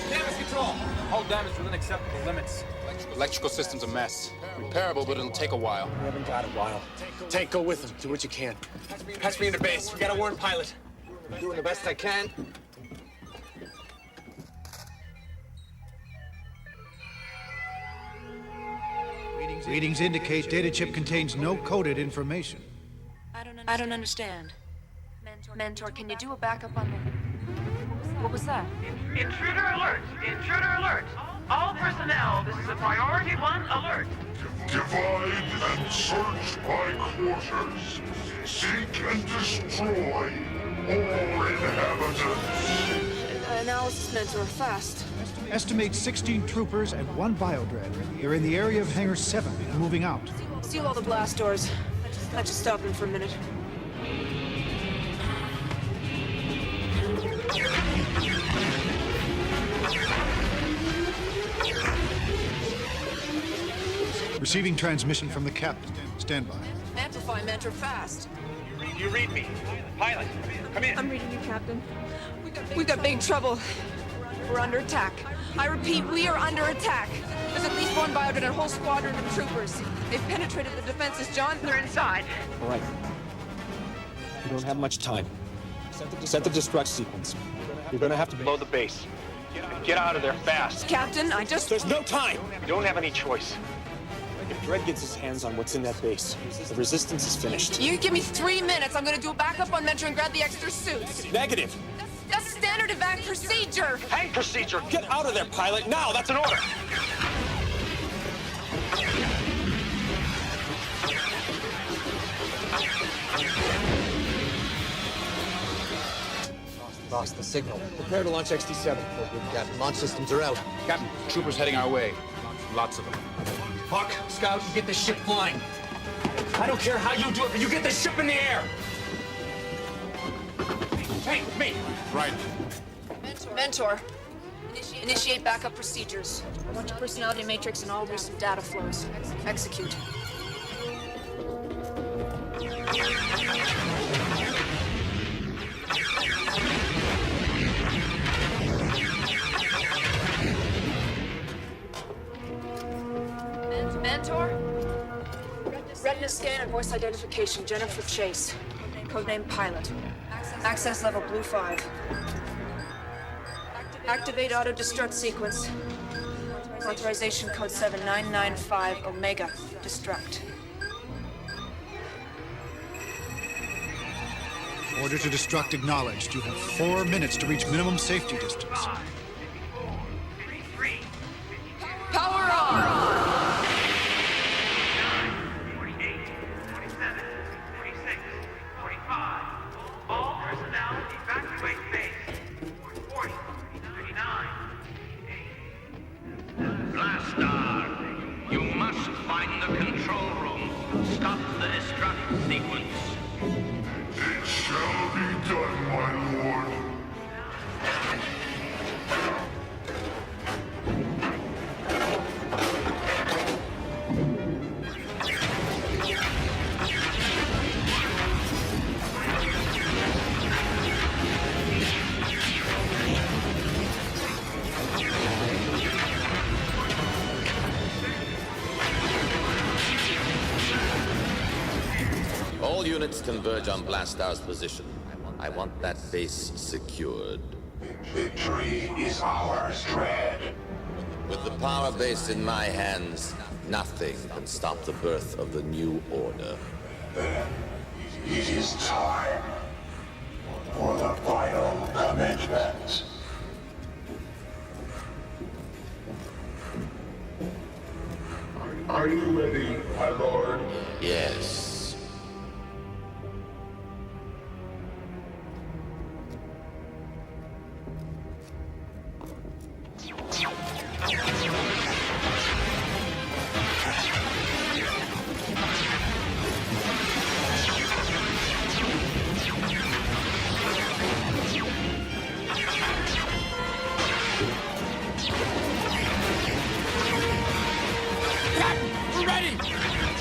Damage control. Hull damage within acceptable limits. Electrical system's a mess. Repairable, but it'll take a while. We haven't got a while. Tank, go with them. Do what you can. Patch me into base. We got a warrant pilot. I'm doing the best I can. Readings indicate data chip contains no coded information. I don't understand. Mentor, can you do a backup on the... What was that? Intruder alert! Intruder alert! All personnel, this is a priority 1 alert. Divide and search by quarters. Seek and destroy all inhabitants. Analysis, Mentor, fast. Estimate 16 troopers and 1 biodread. They're in the area of Hangar 7 and moving out. Seal all the blast doors. Let's just stop them for a minute. Receiving transmission from the captain. Stand by. Amplify, Mentor, fast. You read me. Pilot, come in. I'm reading you, Captain. We got big trouble. We're under attack. I repeat, we are under attack. There's at least 1 biodread and a whole squadron of troopers. They've penetrated the defenses, John. They're inside. All right. We don't have much time. Set the destruct sequence. You're gonna have to blow the base. Get out of there fast. Captain, There's no time! We don't have any choice. If Dredd gets his hands on what's in that base, the resistance is finished. You give me 3 minutes. I'm gonna do a backup on Mentor and grab the extra suits. Negative! That's standard evac procedure! Hang procedure! Get out of there, pilot! Now! That's an order! Lost the signal. Prepare to launch XT-7. Captain, launch systems are out. Captain, troopers heading our way. Lots of them. Hawk, Scout, get this ship flying. I don't care how you do it, but you get this ship in the air! Hey, me! Right. Mentor. Initiate backup procedures. I want your personality matrix and all recent data flows. Execute. Mentor? Retina scan and voice identification, Jennifer Chase. Codename Pilot. Access level Blue 5. Activate auto-destruct sequence. Authorization code 7995 Omega. Destruct. Order to destruct acknowledged. You have 4 minutes to reach minimum safety distance. Power on! All personnel evacuate base. 40, 39. Blastar, you must find the control room. Stop the destruct sequence. It shall be done, my lord. All units converge on Blastar's position. I want that base secured. Victory is ours, Dredd. With the power base in my hands, nothing can stop the birth of the new order. Then it is time for the final commitment. Are you ready, my lord? Yes. We're ready!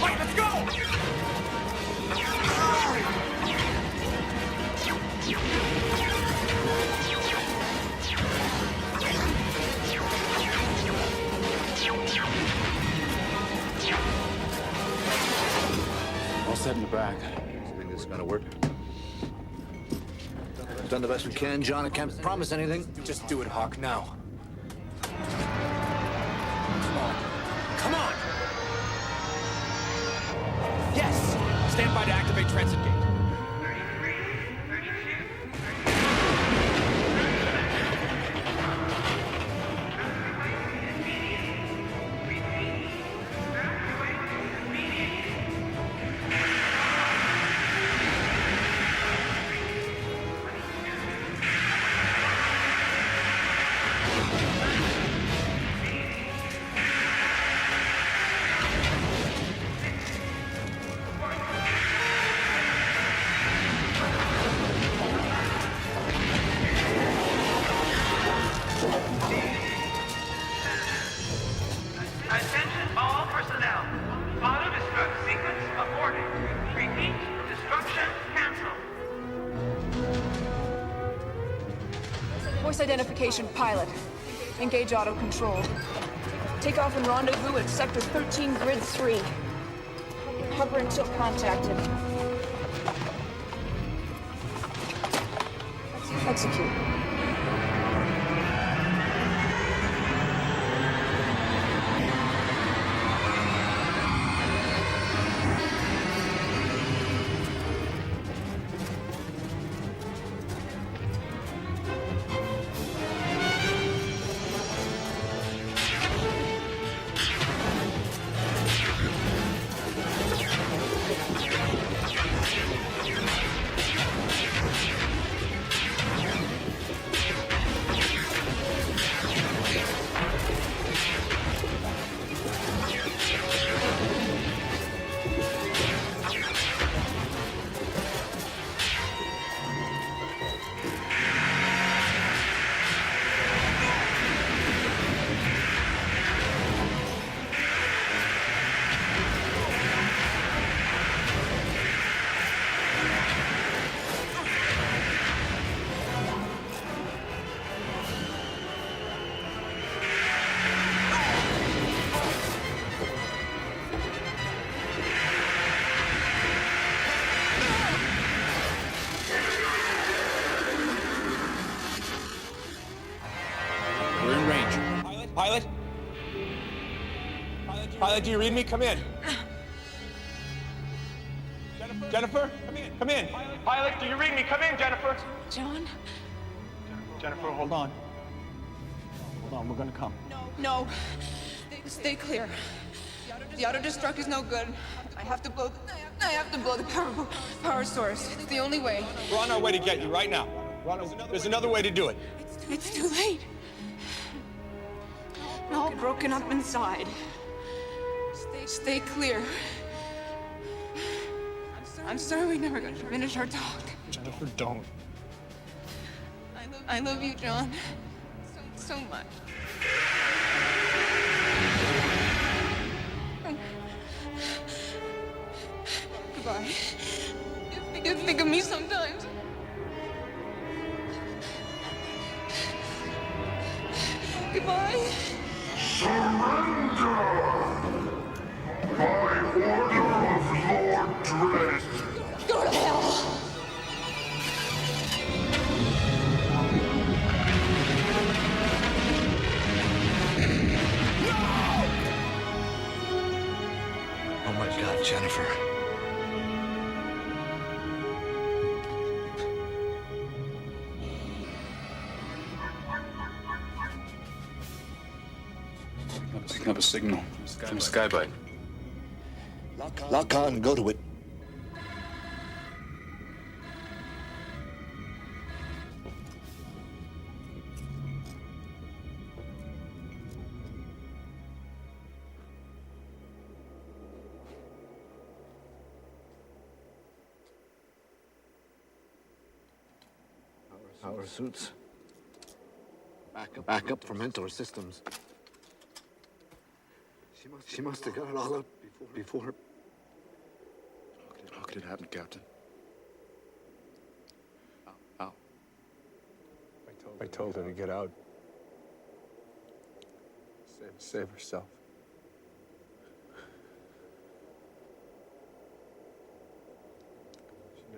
Right, let's go! All set in the back. You think this is gonna work? We've done the best we can, John. I can't promise anything. Just do it, Hawk, now. Come on! Yes! Stand by to activate transit gate. Attention all personnel. Auto-destruct sequence aborted. Repeat, destruction canceled. Voice identification pilot. Engage auto control. Take off and rendezvous at sector 13, grid 3. Hover until contacted. Execute. We're in range. Pilot? Pilot, do you read me? Come in. Jennifer? Come in. Pilot, do you read me? Come in, Jennifer. John? Jennifer, hold on. Hold on, we're gonna come. No. Stay clear. The auto-destruct is no good. I have to blow the power source. It's the only way. We're on our way to get you right now. There's another way to do it. It's too late. I'm all broken up inside. Stay clear. I'm sorry we never got to finish our talk. Jennifer, don't. I love you, John. So much. Goodbye. You think of me sometimes. Goodbye. Surrender! By order of Lord Dredd. Go! God, Jennifer. Picking up a signal from a skybite. Lock on, go to it. Power suits. Backup for mentor systems. She must have got it all out before. How could it happen, Captain? How? I told her to get out. Save herself.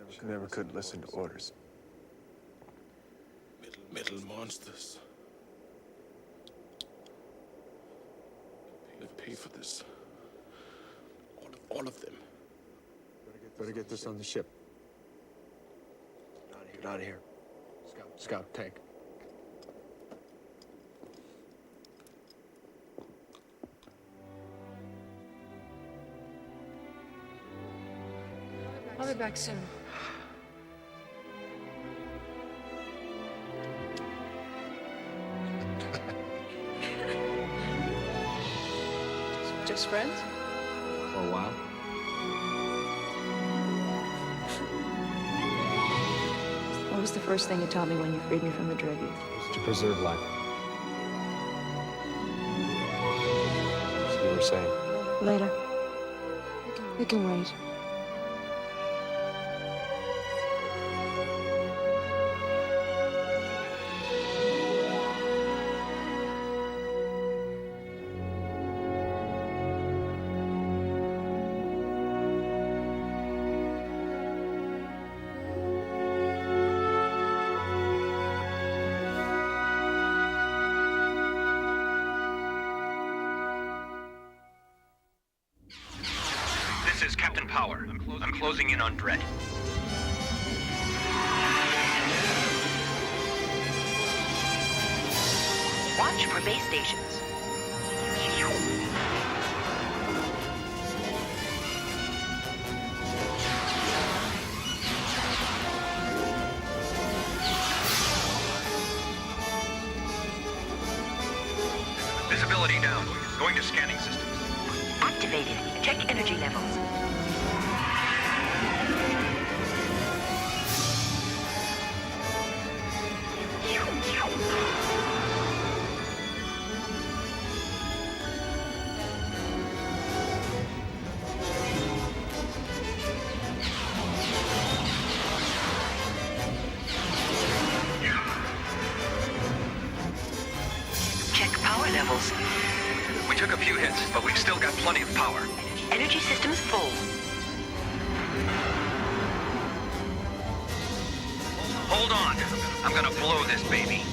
She never could listen to orders. Metal monsters. They pay for this. All of them. Better get this on the ship. Get out of here. Scout, take. I'll be back soon. Just friends? For a while. What was the first thing you taught me when you freed me from the Dread Youth? To preserve life. So you were saying? Later. We can wait. This is Captain Power. I'm closing in on Dread. Watch for base stations. Visibility down. Going to scanning systems. Activated. Check energy levels. Check power levels. We took a few hits, but we've still got plenty of power. Energy systems full. Hold on. I'm gonna blow this baby.